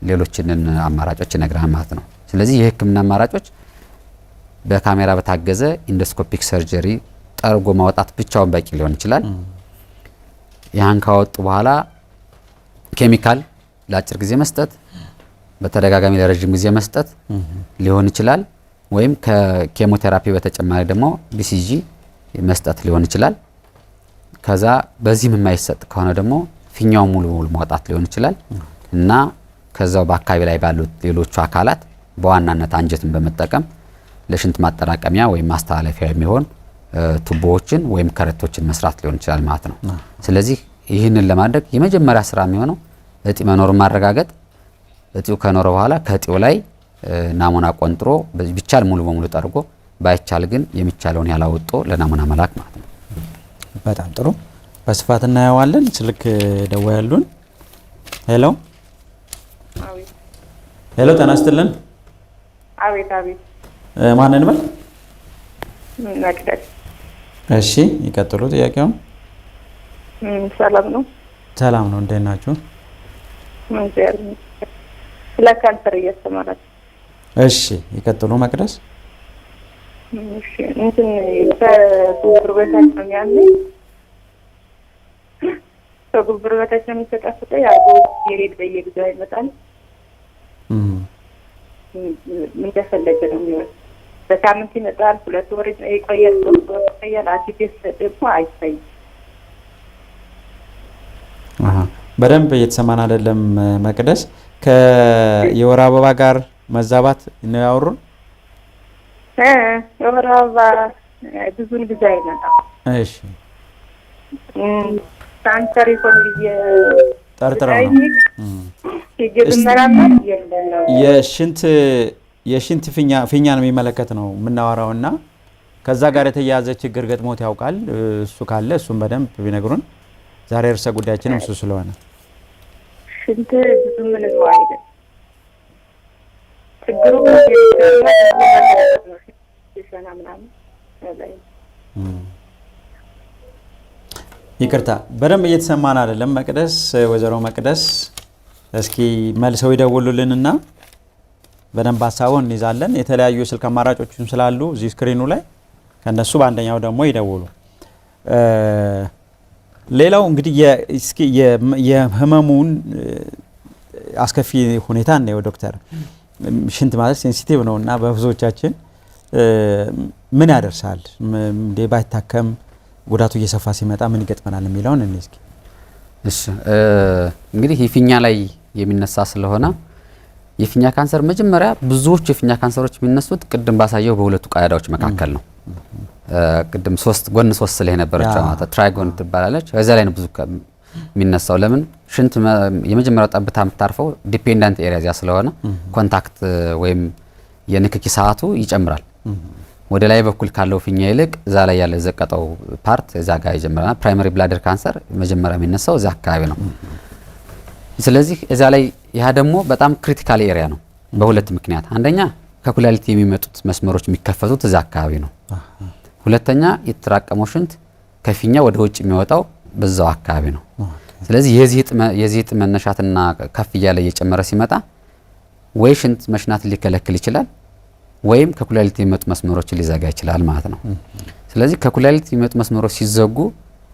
S3: ሌሎችንን አማራጮች ይነግራል ማለት ነው። ስለዚህ የህክምና አማራጮች በካሜራ በታገዘ ኢንዶስኮፒክ ሰርጀሪ ጠርጎ ማውጣት ብቻውን በቂ ሊሆን ይችላል። ያን ካወጡ በኋላ ኬሚካል ለአጭር ጊዜ መስጠት፣ በተደጋጋሚ ለረጅም ጊዜ መስጠት ሊሆን ይችላል። ወይም ከኬሞቴራፒ በተጨማሪ ደግሞ ቢሲጂ መስጠት ሊሆን ይችላል። ከዛ በዚህም የማይሰጥ ከሆነ ደግሞ ፊኛው ሙሉ ማውጣት ሊሆን ይችላል እና ከዛው በአካባቢ ላይ ባሉት ሌሎቹ አካላት በዋናነት አንጀትን በመጠቀም ለሽንት ማጠራቀሚያ ወይም ማስተላለፊያ የሚሆን ቱቦዎችን ወይም ከረቶችን መስራት ሊሆን ይችላል ማለት ነው። ስለዚህ ይህንን ለማድረግ የመጀመሪያ ስራ የሚሆነው እጢ መኖሩን ማረጋገጥ፣ እጢው ከኖረ በኋላ ከእጢው ላይ ናሙና ቆንጥሮ ቢቻል ሙሉ በሙሉ ጠርጎ ባይቻል ግን የሚቻለውን ያላወጦ ለናሙና መላክ ማለት ነው።
S1: በጣም ጥሩ በስፋት እናየዋለን። ስልክ ደውያሉን። ሄሎ ሄሎ፣ ጤና ይስጥልን።
S4: አቤት አቤት።
S1: ማንን በል?
S4: መቅደስ።
S1: እሺ ይቀጥሉ ጥያቄውን።
S4: ሰላም ነው?
S1: ሰላም ነው። እንዴት ናችሁ?
S4: ስለ ካንሰር እያስተማራችሁ።
S1: እሺ ይቀጥሉ መቅደስ።
S4: እሺ እንትን ከጉብር በታች ነው ያለው። ከጉብር በታች ነው የሚተጣፈጠው። ያው የሬድ በየጊዜው ይመጣል። ምን ተፈለገ ነው የሚሆነው? በሳምንት ይመጣል፣ 2 ወር ይቆያል፣ 3 ወር ይቆያል። አሲቴስ ደግሞ አይታይም።
S1: በደንብ እየተሰማን አይደለም መቅደስ። ከየወር አበባ ጋር መዛባት ነው ያወሩን።
S4: የወር አበባ ብዙን ጊዜ አይመጣም።
S1: እሺ
S4: ካንሰር ይሆን ብዬ
S1: ጠርጥረው ነው የሽንት ፊኛን የሚመለከት ነው የምናወራውና ከዛ ጋር የተያያዘ ችግር ገጥሞት ያውቃል? እሱ ካለ እሱን በደንብ ቢነግሩን። ዛሬ ርዕሰ ጉዳያችንም እሱ ስለሆነ
S4: ሽንት ብዙ ምን ነው አይደል? ችግሩ
S1: ይቅርታ በደንብ እየተሰማን አይደለም መቅደስ። ወይዘሮ መቅደስ እስኪ መልሰው ይደውሉልንና በደንብ ሀሳቡን እንይዛለን። የተለያዩ የስልክ አማራጮችም ስላሉ እዚህ ስክሪኑ ላይ ከነሱ በአንደኛው ደግሞ ይደውሉ። ሌላው እንግዲህ የህመሙን አስከፊ ሁኔታ ነው ዶክተር። ሽንት ማለት ሴንሲቲቭ ነውና በብዙዎቻችን ምን ያደርሳል? ባይታከም ጉዳቱ እየሰፋ ሲመጣ ምን ይገጥመናል የሚለውን እንስኪ።
S3: እሺ እንግዲህ የፊኛ ላይ የሚነሳ ስለሆነ የፊኛ ካንሰር መጀመሪያ ብዙዎች የፊኛ ካንሰሮች የሚነሱት ቅድም ባሳየው በሁለቱ ቀዳዳዎች መካከል ነው። ቅድም ጎን 3 ላይ ነበረች ማለት ትራይጎን ትባላለች። እዛ ላይ ነው ብዙ የሚነሳው። ለምን? ሽንት የመጀመሪያው ጠብታ የምታርፈው ዲፔንደንት ኤሪያ ስለሆነ ኮንታክት ወይም የንክኪ ሰዓቱ ይጨምራል። ወደ ላይ በኩል ካለው ፊኛ ይልቅ እዛ ላይ ያለ ዘቀጠው ፓርት እዛ ጋር ይጀምራል። ፕራይመሪ ብላደር ካንሰር መጀመሪያ የሚነሳው እዛ አካባቢ ነው። ስለዚህ እዛ ላይ ያ ደግሞ በጣም ክሪቲካል ኤሪያ ነው በሁለት ምክንያት። አንደኛ ከኩላሊት የሚመጡት መስመሮች የሚከፈቱት እዛ አካባቢ ነው። ሁለተኛ የተራቀመው ሽንት ከፊኛ ወደ ውጭ የሚወጣው በዛው አካባቢ ነው። ስለዚህ የዚህ እጢ መነሻትና ከፍ እያለ እየጨመረ ሲመጣ ወይ ሽንት መሽናት ሊከለክል ይችላል ወይም ከኩላሊት የሚመጡ መስመሮች ሊዘጋ ይችላል ማለት ነው። ስለዚህ ከኩላሊት የሚመጡ መስመሮች ሲዘጉ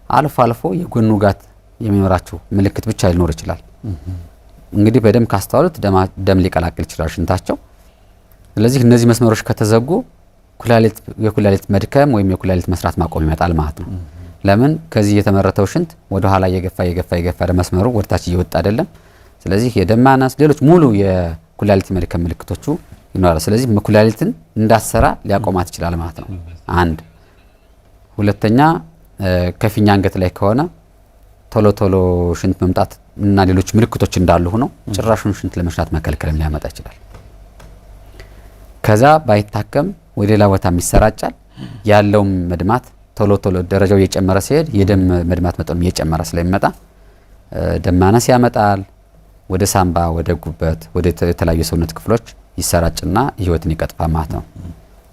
S3: አልፎ አልፎ የጎን ውጋት የሚኖራቸው ምልክት ብቻ ሊኖር ይችላል። እንግዲህ በደም ካስተዋሉት ደም ሊቀላቅል ይችላል ሽንታቸው። ስለዚህ እነዚህ መስመሮች ከተዘጉ የኩላሊት መድከም ወይም የኩላሊት መስራት ማቆም ይመጣል ማለት ነው። ለምን? ከዚህ የተመረተው ሽንት ወደ ኋላ እየገፋ መስመሩ ወደታች እየወጣ አይደለም። ስለዚህ የደም ማነስ፣ ሌሎች ሙሉ የኩላሊት መድከም ምልክቶቹ ይኖራል። ስለዚህ ኩላሊትን እንዳሰራ ሊያቆማት ይችላል ማለት ነው። አንድ ሁለተኛ ከፊኛ አንገት ላይ ከሆነ ቶሎ ሽንት መምጣት እና ሌሎች ምልክቶች እንዳሉ ሆነው ጭራሹን ሽንት ለመሽናት መከልከልም ሊያመጣ ይችላል። ከዛ ባይታከም ወደ ሌላ ቦታም ይሰራጫል። ያለው መድማት ቶሎ ደረጃው እየጨመረ ሲሄድ የደም መድማት መጠኑ እየጨመረ ስለሚመጣ ደም ማነስ ያመጣል። ወደ ሳምባ፣ ወደ ጉበት፣ ወደ የተለያዩ ሰውነት ክፍሎች ይሰራጭና ህይወትን ይቀጥፋል ማለት ነው።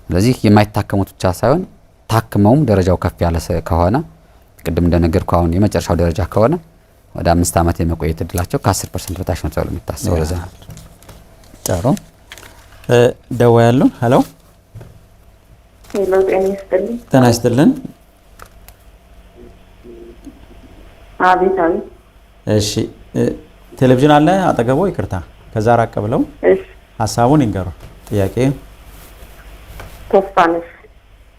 S3: ስለዚህ የማይታከሙት ብቻ ሳይሆን ታክመውም ደረጃው ከፍ ያለ ከሆነ ቅድም እንደነገርኩ አሁን የመጨረሻው ደረጃ ከሆነ ወደ 5 ዓመት የመቆየት እድላቸው ከ10% በታች ነው ተብሎ የሚታሰበው። ለዛ
S1: ጥሩ ደውያለሁ። ሄሎ ጤና ይስጥልን።
S4: አቤት።
S1: እሺ ቴሌቪዥን አለ አጠገቦ? ይቅርታ ከዛ ራቅ ብለው ሀሳቡን ይንገሩ። ጥያቄ
S4: ተስፋነሽ።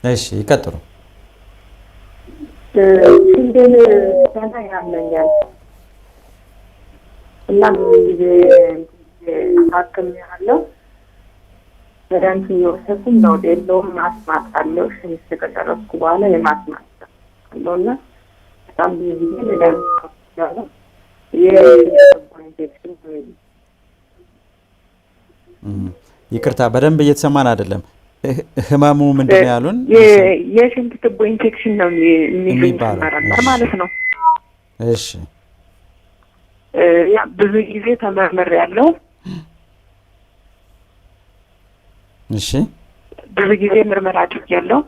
S1: እሺ ይቀጥሉ።
S4: ሽንቴን ገና ያመኛል እና ብዙ ጊዜ ሐኪም ያለው መድኃኒት እየወሰድኩኝ ለውጥ የለውም። ማስማት አለው። ሽንት ከጨረስኩ በኋላ የማስማት አለውና በጣም ብዙ ጊዜ መድኃኒት ያለው የኢንፌክሽን
S1: ይቅርታ በደንብ እየተሰማን አይደለም። ህመሙ ምንድን ነው ያሉን?
S4: የሽንት ቱቦ ኢንፌክሽን ነው የሚባለው ማለት ነው።
S1: እሺ
S4: ያ ብዙ ጊዜ ተመርምሬያለሁ።
S1: እሺ
S4: ብዙ ጊዜ ምርመራ አድርጌያለሁ።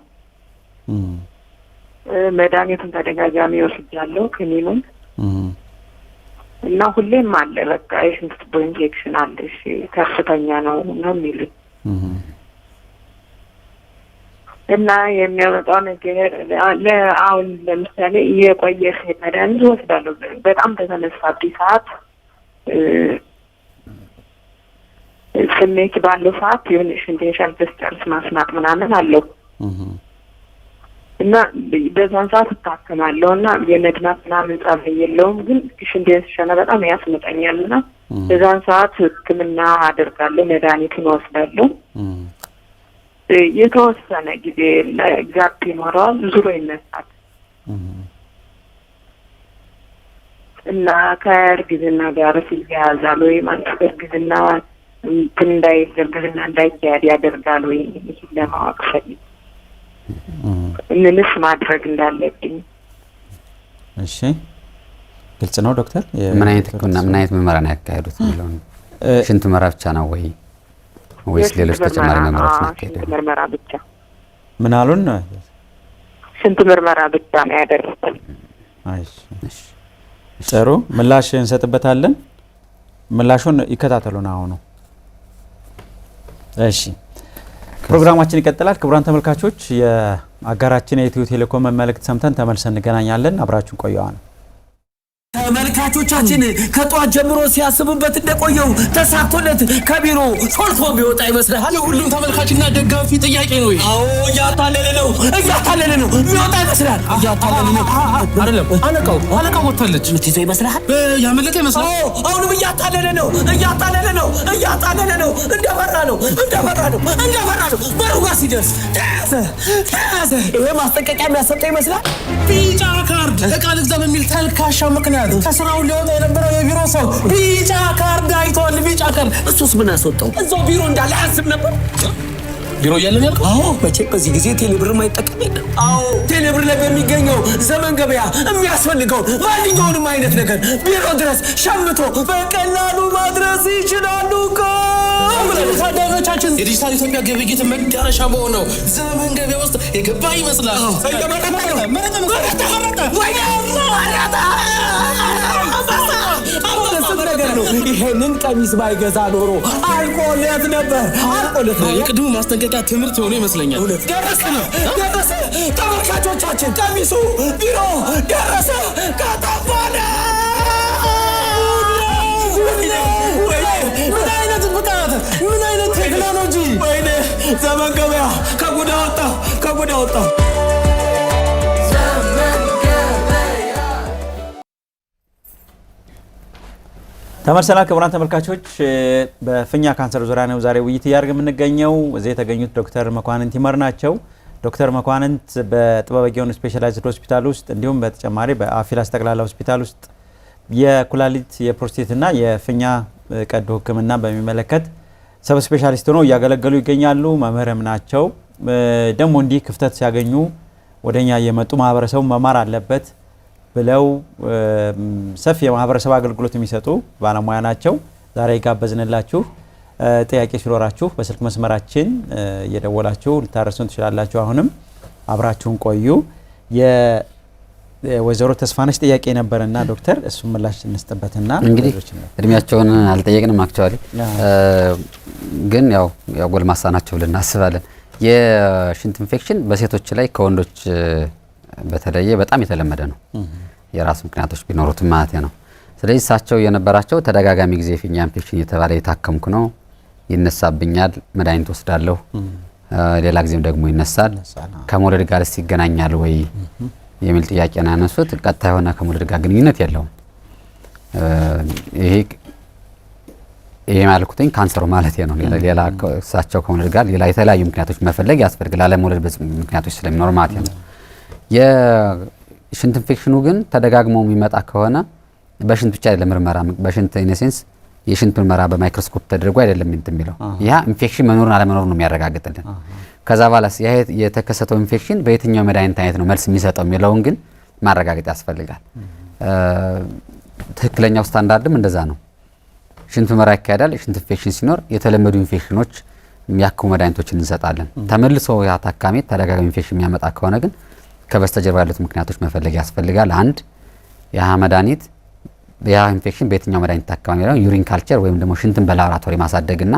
S4: መድኃኒቱን ተደጋጋሚ ወስጃለሁ፣ ክኒኑን እና ሁሌም አለ በቃ የሽንት ቱቦ ኢንፌክሽን አለ። እሺ ከፍተኛ ነው የሚሉኝ እና የሚያመጣው ነገር አሁን ለምሳሌ የቆየ መድኃኒት ወስዳለሁ። በጣም በተነሳብኝ ሰዓት ስሜት ባለው ሰዓት የሆነ ሽንቴን ሸንተስ ጨርስ ማስናጥ ምናምን አለው እና በዛን ሰዓት እታከማለሁ እና የመድማት ምናምን ጸባይ የለውም፣ ግን ሽንቴን ስሸና በጣም ያስመጣኛል እና በዛን ሰዓት ሕክምና አደርጋለሁ፣ መድኃኒቱን ወስዳለሁ። የተወሰነ ጊዜ ጋፕ ይኖረዋል፣ ዙሮ ይነሳል እና ከእርግዝና ጋር ሲያያዛል ወይ ማለት እርግዝና እንዳይካሄድ ያደርጋል ወይ ለማወቅ ፈልጌ ምንስ ማድረግ እንዳለብኝ።
S1: እሺ ግልጽ ነው ዶክተር።
S3: ምን አይነት ህክምና ምን አይነት ምርመራ ነው ያካሄዱት የሚለው ሽንት ምርመራ ብቻ ነው ወይስ ሌሎች ተጨማሪ ምርመራዎች ናቸው?
S4: ምርመራ ብቻ።
S1: ምን አሉን?
S4: ሽንት ምርመራ ብቻ ነው ያደረኩት።
S1: እሺ ጥሩ ምላሽ እንሰጥበታለን። ምላሹን ይከታተሉን አሁን። እሺ ፕሮግራማችን ይቀጥላል። ክቡራን ተመልካቾች የአጋራችን የኢትዮ ቴሌኮም መልእክት ሰምተን ተመልሰን እንገናኛለን። አብራችሁን ቆዩ።
S5: ተመልካቾቻችን ከጧት ጀምሮ ሲያስቡበት እንደቆየው ተሳክቶለት ከቢሮ ሾልኮ ቢወጣ ይመስላል።
S6: ሁሉም ተመልካችና ደጋፊ ጥያቄ ነው።
S5: አዎ እያታለለ ነው የሚወጣ ይመስላል።
S6: እያታለለ ነው አይደለም? አለቃው ወጥታለች።
S5: ምትይዘው ይመስላል።
S6: ያመለጠ ይመስላል።
S5: አሁንም እያታለለ ነው። እንደበራ ነው። በሩ ጋር ሲደርስ ተያዘ። ይሄ ማስጠንቀቂያ የሚያሰጠው ይመስላል።
S6: ቢጫ ካርድ ዕቃ ልግዛ በሚል ተልካሻ ምክንያት ከስራው ሊወጣ የነበረው የቢሮ ሰው ቢጫ ካርድ አይቷል። ቢጫ ካርድ
S5: እሱስ ምን አስወጣው? እዛው ቢሮ እንዳለ አያስብ ነበር።
S6: ቢሮ እያለን ያልከው?
S5: አዎ መቼም በዚህ ጊዜ ቴሌብር ማይጠቀም የለም። አዎ ቴሌብር ላይ በሚገኘው ዘመን ገበያ የሚያስፈልገው ማንኛውንም አይነት ነገር ቢሮ ድረስ ሸምቶ በቀላሉ ማድረስ ይችላሉ እኮ።
S6: ታዳጊዎቻችን የዲጂታል ኢትዮጵያ ግብይት መዳረሻ በሆነው ዘመን ገበያ ውስጥ የገባ ይመስላል።
S5: ይሄንን ቀሚስ ባይገዛ ኖሮ አልቆለት ነበር።
S6: የቅድሙ ማስጠንቀቂያ ትምህርት ሆኖ ይመስለኛል።
S5: ደረሰ። ተመልካቾቻችን ቀሚሱ ቢሮ ደረሰ። ከተባለ ምን አይነት ቴክኖሎጂ! ወይኔ ዘመን ገበያ ከጉዳ ወጣ።
S1: ተመልሰናል። ክቡራን ተመልካቾች በፊኛ ካንሰር ዙሪያ ነው ዛሬ ውይይት እያደረግን የምንገኘው። እዚህ የተገኙት ዶክተር መኳንንት ይመር ናቸው። ዶክተር መኳንንት በጥበበ ግዮን ስፔሻላይዝድ ሆስፒታል ውስጥ እንዲሁም በተጨማሪ በአፊላስ ጠቅላላ ሆስፒታል ውስጥ የኩላሊት የፕሮስቴትና የፊኛ ቀዶ ሕክምና በሚመለከት ሰብ ስፔሻሊስት ሆነው እያገለገሉ ይገኛሉ። መምህርም ናቸው። ደግሞ እንዲህ ክፍተት ሲያገኙ ወደኛ እየመጡ ማህበረሰቡ መማር አለበት ብለው ሰፊ የማህበረሰብ አገልግሎት የሚሰጡ ባለሙያ ናቸው። ዛሬ ጋበዝንላችሁ። ጥያቄ ሲኖራችሁ በስልክ መስመራችን እየደወላችሁ ልታረሱን ትችላላችሁ። አሁንም አብራችሁን ቆዩ። የወይዘሮ ተስፋነሽ ጥያቄ ነበርና ዶክተር እሱ ምላሽ እንስጥበትና
S3: እንግዲህ እድሜያቸውን አልጠየቅንም። አክቹአሊ ግን ያው ጎልማሳ ናቸው ብለን እናስባለን። የሽንት ኢንፌክሽን በሴቶች ላይ ከወንዶች በተለየ በጣም የተለመደ ነው። የራስ ምክንያቶች ቢኖሩትም ማለት ነው። ስለዚህ እሳቸው የነበራቸው ተደጋጋሚ ጊዜ ፊኛ ኢንፌክሽን እየተባለ የታከምኩ ነው፣ ይነሳብኛል፣ መድኃኒት ወስዳለሁ፣ ሌላ ጊዜም ደግሞ ይነሳል፣ ከመውለድ ጋር ይገናኛል ወይ የሚል ጥያቄ ነው ያነሱት። ቀጥታ የሆነ ከመውለድ ጋር ግንኙነት የለውም። ይሄ ማለኩትኝ ካንሰሩ ማለት ነው። ሌላ እሳቸው ከሆነ ጋር ሌላ የተለያዩ ምክንያቶች መፈለግ ያስፈልጋል። አለመውለድ ምክንያቶች ስለሚኖር ማለት ነው። የሽንት ኢንፌክሽኑ ግን ተደጋግሞ የሚመጣ ከሆነ በሽንት ብቻ አይደለም ምርመራ በሽንት ኢነሴንስ የሽንት ምርመራ በማይክሮስኮፕ ተደርጎ አይደለም የሚለው ያ ኢንፌክሽን መኖሩን አለመኖሩን ነው የሚያረጋግጥልን። ከዛ በኋላስ ያ የተከሰተው ኢንፌክሽን በየትኛው መድኃኒት አይነት ነው መልስ የሚሰጠው የሚለውን ግን ማረጋገጥ ያስፈልጋል። ትክክለኛው ስታንዳርድም እንደዛ ነው። ሽንት ምርመራ ይካሄዳል። ሽንት ኢንፌክሽን ሲኖር የተለመዱ ኢንፌክሽኖች የሚያክሙ መድኃኒቶችን እንሰጣለን። ተመልሶ ያ ታካሚ ተደጋጋሚ ኢንፌክሽን የሚያመጣ ከሆነ ግን ከበስተጀርባ ያሉት ምክንያቶች መፈለግ ያስፈልጋል። አንድ ያ መድኃኒት ያ ኢንፌክሽን በየትኛው መድኃኒት ታካሚ ነው ዩሪን ካልቸር ወይም ደግሞ ሽንትን በላቦራቶሪ ማሳደግና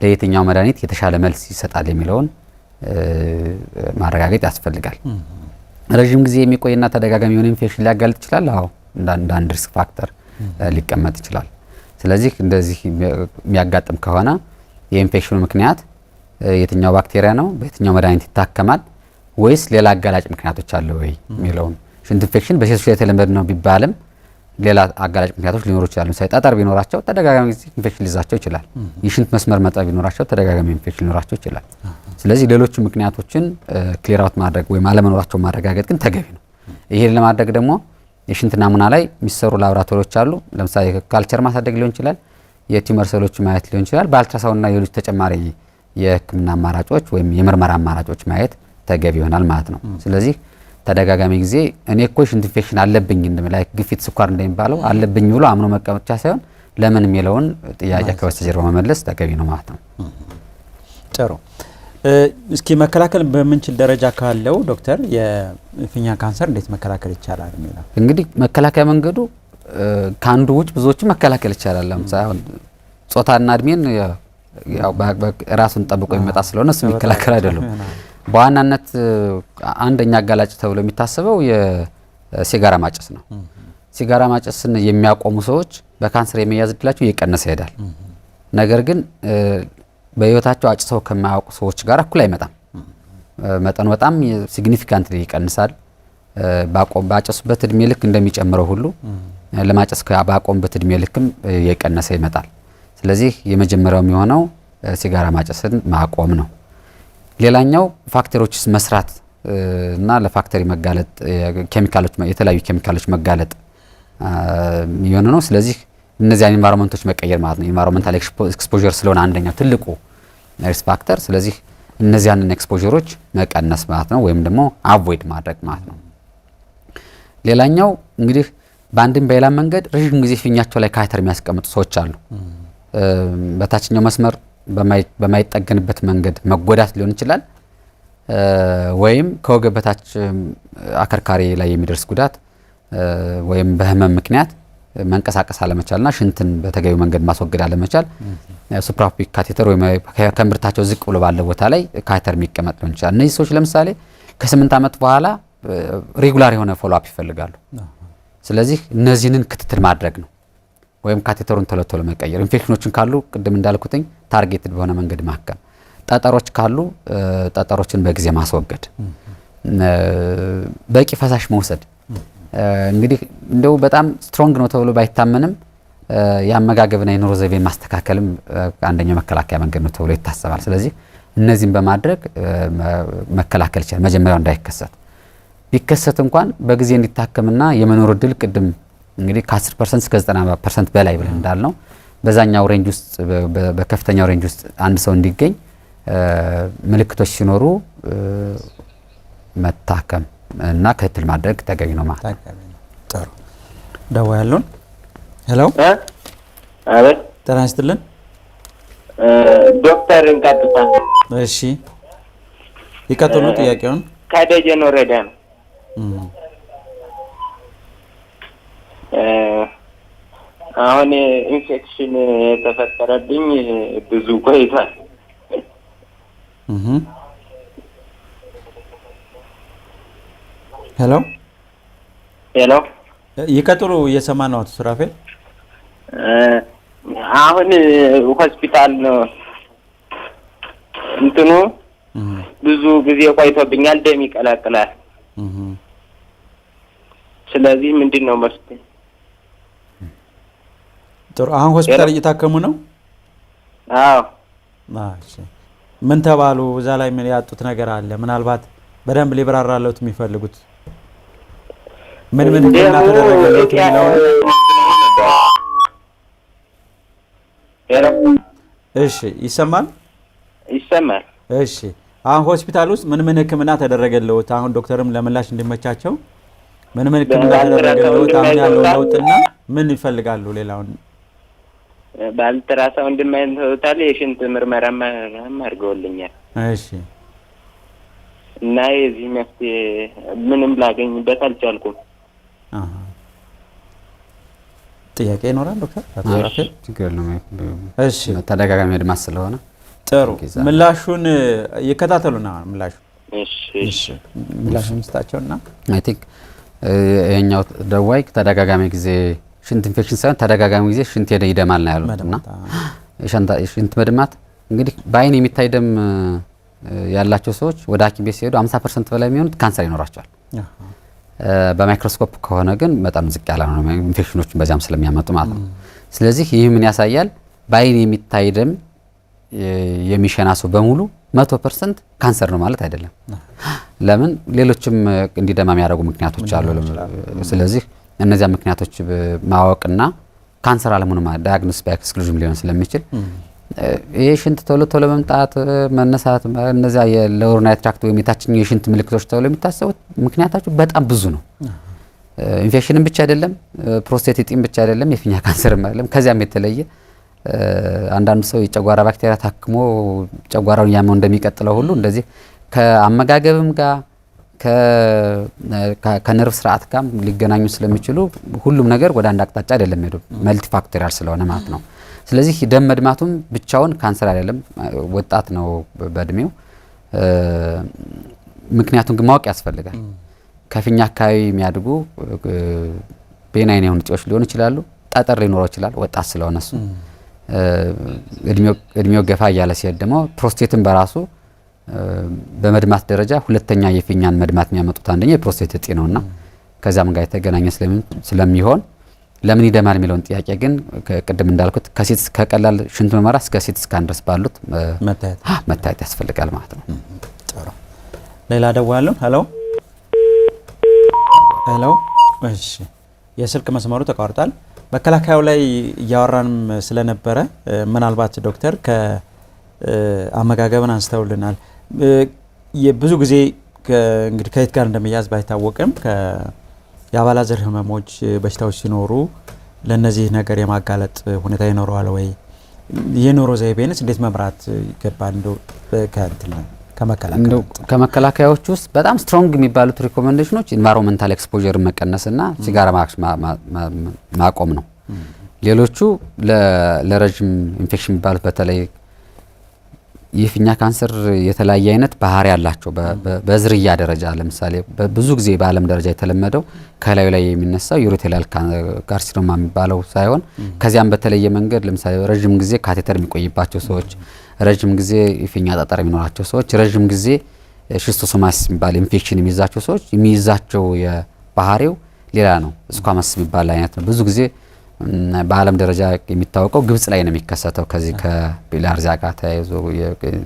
S3: ለየትኛው መድኃኒት የተሻለ መልስ ይሰጣል የሚለውን ማረጋገጥ ያስፈልጋል። ረጅም ጊዜ የሚቆይና ተደጋጋሚ የሆነ ኢንፌክሽን ሊያጋልጥ ይችላል። አዎ እንደ አንድ ሪስክ ፋክተር ሊቀመጥ ይችላል። ስለዚህ እንደዚህ የሚያጋጥም ከሆነ የኢንፌክሽኑ ምክንያት የትኛው ባክቴሪያ ነው፣ በየትኛው መድኃኒት ይታከማል ወይስ ሌላ አጋላጭ ምክንያቶች አሉ ወይ የሚለውን ሽንት ኢንፌክሽን በሴቶች ላይ የተለመደ ነው ቢባልም ሌላ አጋላጭ ምክንያቶች ሊኖሩ ይችላሉ። ለምሳሌ ጠጠር ቢኖራቸው ተደጋጋሚ ኢንፌክሽን ሊይዛቸው ይችላል። የሽንት መስመር መጠብ ቢኖራቸው ተደጋጋሚ ኢንፌክሽን ሊኖራቸው ይችላል። ስለዚህ ሌሎች ምክንያቶችን ክሊር አውት ማድረግ ወይም አለመኖራቸው ማረጋገጥ ግን ተገቢ ነው። ይሄን ለማድረግ ደግሞ የሽንት ናሙና ላይ የሚሰሩ ላቦራቶሪዎች አሉ። ለምሳሌ ካልቸር ማሳደግ ሊሆን ይችላል፣ የቲዩመር ሴሎች ማየት ሊሆን ይችላል። በአልትራሳውንድና ሌሎች ተጨማሪ የሕክምና አማራጮች ወይም የምርመራ አማራጮች ማየት ተገቢ ይሆናል ማለት ነው። ስለዚህ ተደጋጋሚ ጊዜ እኔ እኮ ሽንት ኢንፌክሽን አለብኝ እንደማለት ግፊት፣ ስኳር እንደሚባለው አለብኝ ብሎ አምኖ መቀመጥ ብቻ ሳይሆን ለምን የሚለውን ጥያቄ ከበስተጀርባ መመለስ ተገቢ ነው ማለት ነው።
S1: ጥሩ። እስኪ መከላከል በምንችል ደረጃ ካለው ዶክተር የፊኛ ካንሰር እንዴት መከላከል ይቻላል የሚለው
S3: እንግዲህ መከላከያ መንገዱ ከአንዱ ውጭ ብዙዎችን መከላከል ይቻላል። ለምሳሌ አሁን ጾታና እድሜን ያው ራሱን ጠብቆ የሚመጣ ስለሆነ እሱ መከላከል አይደለም። በዋናነት አንደኛ አጋላጭ ተብሎ የሚታሰበው የሲጋራ ማጨስ ነው። ሲጋራ ማጨስን የሚያቆሙ ሰዎች በካንሰር የመያዝ እድላቸው እየቀነሰ ይሄዳል። ነገር ግን በህይወታቸው አጭሰው ከማያውቁ ሰዎች ጋር እኩል አይመጣም። መጠኑ በጣም ሲግኒፊካንትሊ ይቀንሳል። ባጨሱበት እድሜ ልክ እንደሚጨምረው ሁሉ ለማጨስ ባቆሙበት እድሜ ልክም እየቀነሰ ይመጣል። ስለዚህ የመጀመሪያው የሚሆነው ሲጋራ ማጨስን ማቆም ነው። ሌላኛው ፋክተሮችስ መስራት እና ለፋክተሪ መጋለጥ ኬሚካሎች የተለያዩ ኬሚካሎች መጋለጥ የሚሆን ነው። ስለዚህ እነዚህ ኢንቫይሮንመንቶች መቀየር ማለት ነው። ኢንቫይሮንመንታል ኤክስፖዠር ስለሆነ አንደኛው ትልቁ ሪስክ ፋክተር። ስለዚህ እነዚያን ኤክስፖዠሮች መቀነስ ማለት ነው ወይም ደግሞ አቮይድ ማድረግ ማለት ነው። ሌላኛው እንግዲህ በአንድም በሌላ መንገድ ረጅም ጊዜ ፊኛቸው ላይ ካቴተር የሚያስቀምጡ ሰዎች አሉ። በታችኛው መስመር በማይጠገንበት መንገድ መጎዳት ሊሆን ይችላል፣ ወይም ከወገብ በታች አከርካሪ ላይ የሚደርስ ጉዳት ወይም በህመም ምክንያት መንቀሳቀስ አለመቻልና ሽንትን በተገቢው መንገድ ማስወገድ አለመቻል ሱፕራፑቢክ ካቴተር ወይም ከምርታቸው ዝቅ ብሎ ባለ ቦታ ላይ ካቴተር የሚቀመጥ ሊሆን ይችላል። እነዚህ ሰዎች ለምሳሌ ከ8 ዓመት በኋላ ሬጉላር የሆነ ፎሎ አፕ ይፈልጋሉ። ስለዚህ እነዚህንን ክትትል ማድረግ ነው ወይም ካቴተሩን ቶሎ ቶሎ መቀየር። ኢንፌክሽኖችን ካሉ ቅድም እንዳልኩትኝ ታርጌትድ በሆነ መንገድ ማከም፣ ጠጠሮች ካሉ ጠጠሮችን በጊዜ ማስወገድ፣ በቂ ፈሳሽ መውሰድ። እንግዲህ እንደው በጣም ስትሮንግ ነው ተብሎ ባይታመንም የአመጋገብና የኑሮ ዘይቤን ማስተካከልም አንደኛው መከላከያ መንገድ ነው ተብሎ ይታሰባል። ስለዚህ እነዚህን በማድረግ መከላከል ይችላል። መጀመሪያው እንዳይከሰት ቢከሰት እንኳን በጊዜ እንዲታከምና የመኖር እድል ቅድም እንግዲህ ከ10% እስከ 90% በላይ ብለን እንዳልነው በዛኛው ሬንጅ ውስጥ በከፍተኛው ሬንጅ ውስጥ አንድ ሰው እንዲገኝ ምልክቶች ሲኖሩ መታከም እና ክትትል ማድረግ ተገቢ ነው ማለት ነው።
S1: ጥሩ ደዋ ያሉን ሄሎ
S7: አቤት
S1: ጤና ይስጥልን
S7: ዶክተር እንቀጥታ
S1: እሺ ይቀጥሉ ጥያቄውን
S7: ከደጀን ወረዳ ነው አሁን ኢንፌክሽን የተፈጠረብኝ ብዙ ቆይቷል
S1: ሄሎ
S7: ሄሎ
S1: ይቀጥሉ እየሰማን ነው ሱራፌል
S7: አሁን ሆስፒታል ነው እንትኑ ብዙ ጊዜ ቆይቶብኛል ደም ይቀላቅላል ስለዚህ ምንድነው መፍትሄ
S1: ጥሩ አሁን ሆስፒታል እየታከሙ ነው
S7: አዎ
S1: እሺ ምን ተባሉ? እዛ ላይ ምን ያጡት ነገር አለ? ምናልባት በደንብ ሊብራራለት የሚፈልጉት ምን ተደረገለት ነው? እሺ ይሰማል?
S7: ይሰማል።
S1: እሺ አሁን ሆስፒታል ውስጥ ምን ህክምና ተደረገለት? አሁን ዶክተርም ለምላሽ እንዲመቻቸው ምን ህክምና ተደረገለት? አሁን ያለው ለውጥና ምን ይፈልጋሉ? ሌላውን
S7: በአልትራሳውንድ እንደማይተውታል የሽንት ምርመራም አድርገውልኛል።
S1: እሺ
S7: እና የዚህ መፍትሄ ምንም ላገኝበት አልቻልኩም።
S1: ጥያቄ ይኖራል ዶክተር?
S3: ችግር ነው።
S1: እሺ
S3: ተደጋጋሚ መድማት ስለሆነ
S1: ጥሩ ምላሹን ይከታተሉና ምላሹ
S7: እሺ
S1: ምላሹን ይስጣቸውና
S3: አይ ቲንክ የኛው ደዋይ ተደጋጋሚ ጊዜ ሽንት ኢንፌክሽን ሳይሆን ተደጋጋሚ ጊዜ ሽንት ይደማል ነው ያሉትና ሽንት መድማት እንግዲህ በአይን የሚታይ ደም ያላቸው ሰዎች ወደ ሐኪም ቤት ሲሄዱ 50% በላይ የሚሆኑት ካንሰር ይኖራቸዋል። በማይክሮስኮፕ ከሆነ ግን በጣም ዝቅ ያለ ነው ኢንፌክሽኖችን በዛም ስለሚያመጡ ማለት ነው። ስለዚህ ይህ ምን ያሳያል? በአይን የሚታይ ደም የሚሸና ሰው በሙሉ 100% ካንሰር ነው ማለት አይደለም። ለምን ሌሎችም እንዲደማ የሚያደርጉ ምክንያቶች አሉ። ስለዚህ እነዚያ ምክንያቶች ማወቅና ካንሰር አለመሆኑን ዳያግኖስ በኤክስክሉዥን ሊሆን ስለሚችል ይሄ ሽንት ቶሎ መምጣት መነሳት እነዚያ የሎወር ናይት ትራክት ወይም የታችኛው የሽንት ምልክቶች ተብሎ የሚታሰቡት ምክንያታቸው በጣም ብዙ ነው። ኢንፌክሽንም ብቻ አይደለም፣ ፕሮስቴት ኢጢም ብቻ አይደለም፣ የፊኛ ካንሰርም አይደለም። ከዚያም የተለየ አንዳንድ ሰው የጨጓራ ባክቴሪያ ታክሞ ጨጓራውን ያመው እንደሚቀጥለው ሁሉ እንደዚህ ከአመጋገብም ጋር ከነርቭ ስርዓት ጋር ሊገናኙ ስለሚችሉ ሁሉም ነገር ወደ አንድ አቅጣጫ አይደለም ሄዶ መልቲ ፋክቶሪያል ስለሆነ ማለት ነው። ስለዚህ ደም መድማቱም ብቻውን ካንሰር አይደለም፣ ወጣት ነው በእድሜው። ምክንያቱም ግን ማወቅ ያስፈልጋል። ከፊኛ አካባቢ የሚያድጉ ቤናይን የሆኑ እጢዎች ሊሆኑ ይችላሉ። ጠጠር ሊኖረው ይችላል ወጣት ስለሆነ እሱ እድሜው ገፋ እያለ ሲሄድ ደግሞ ፕሮስቴትን በራሱ በመድማት ደረጃ ሁለተኛ የፊኛን መድማት የሚያመጡት አንደኛ የፕሮስቴት እጢ ነውና ከዛም ጋር የተገናኘ ስለሚሆን ለምን ይደማል የሚለውን ጥያቄ ግን ቅድም እንዳልኩት ከሴት ከቀላል ሽንት ምርመራ እስከ ሴት ስካን ድረስ ባሉት መታየት ያስፈልጋል ማለት ነው።
S1: ጥሩ ሌላ ደውላለሁ። ሄሎ እሺ የስልክ መስመሩ ተቋርጧል። መከላከያው ላይ እያወራንም ስለነበረ ምናልባት ዶክተር ከአመጋገብን አንስተውልናል። ብዙ ጊዜ እንግዲህ ከየት ጋር እንደሚያዝ ባይታወቅም የአባላዘር ህመሞች በሽታዎች ሲኖሩ ለነዚህ ነገር የማጋለጥ ሁኔታ ይኖረዋል ወይ? የኑሮ ዘይቤንስ እንዴት መምራት ይገባል? እንደው
S3: ከመከላከያዎች ውስጥ በጣም ስትሮንግ የሚባሉት ሪኮሜንዴሽኖች ኢንቫይሮንመንታል ኤክስፖዠር መቀነስና ሲጋራ ማቆም ነው። ሌሎቹ ለረጅም ኢንፌክሽን የሚባሉት በተለይ የፊኛ ካንሰር የተለያየ አይነት ባህሪ ያላቸው በዝርያ ደረጃ ለምሳሌ ብዙ ጊዜ በዓለም ደረጃ የተለመደው ከላዩ ላይ የሚነሳው ዩሮቴሊያል ካርሲኖማ የሚባለው ሳይሆን ከዚያም በተለየ መንገድ ለምሳሌ ረጅም ጊዜ ካቴተር የሚቆይባቸው ሰዎች፣ ረጅም ጊዜ የፊኛ ጠጠር የሚኖራቸው ሰዎች፣ ረጅም ጊዜ ሽስቶሶማስ የሚባል ኢንፌክሽን የሚይዛቸው ሰዎች የሚይዛቸው የባህሪው ሌላ ነው። ስኳመስ የሚባል አይነት ነው። ብዙ ጊዜ በዓለም ደረጃ የሚታወቀው ግብጽ ላይ ነው የሚከሰተው ከዚህ ከቢላርዚያ ጋር ተያይዞ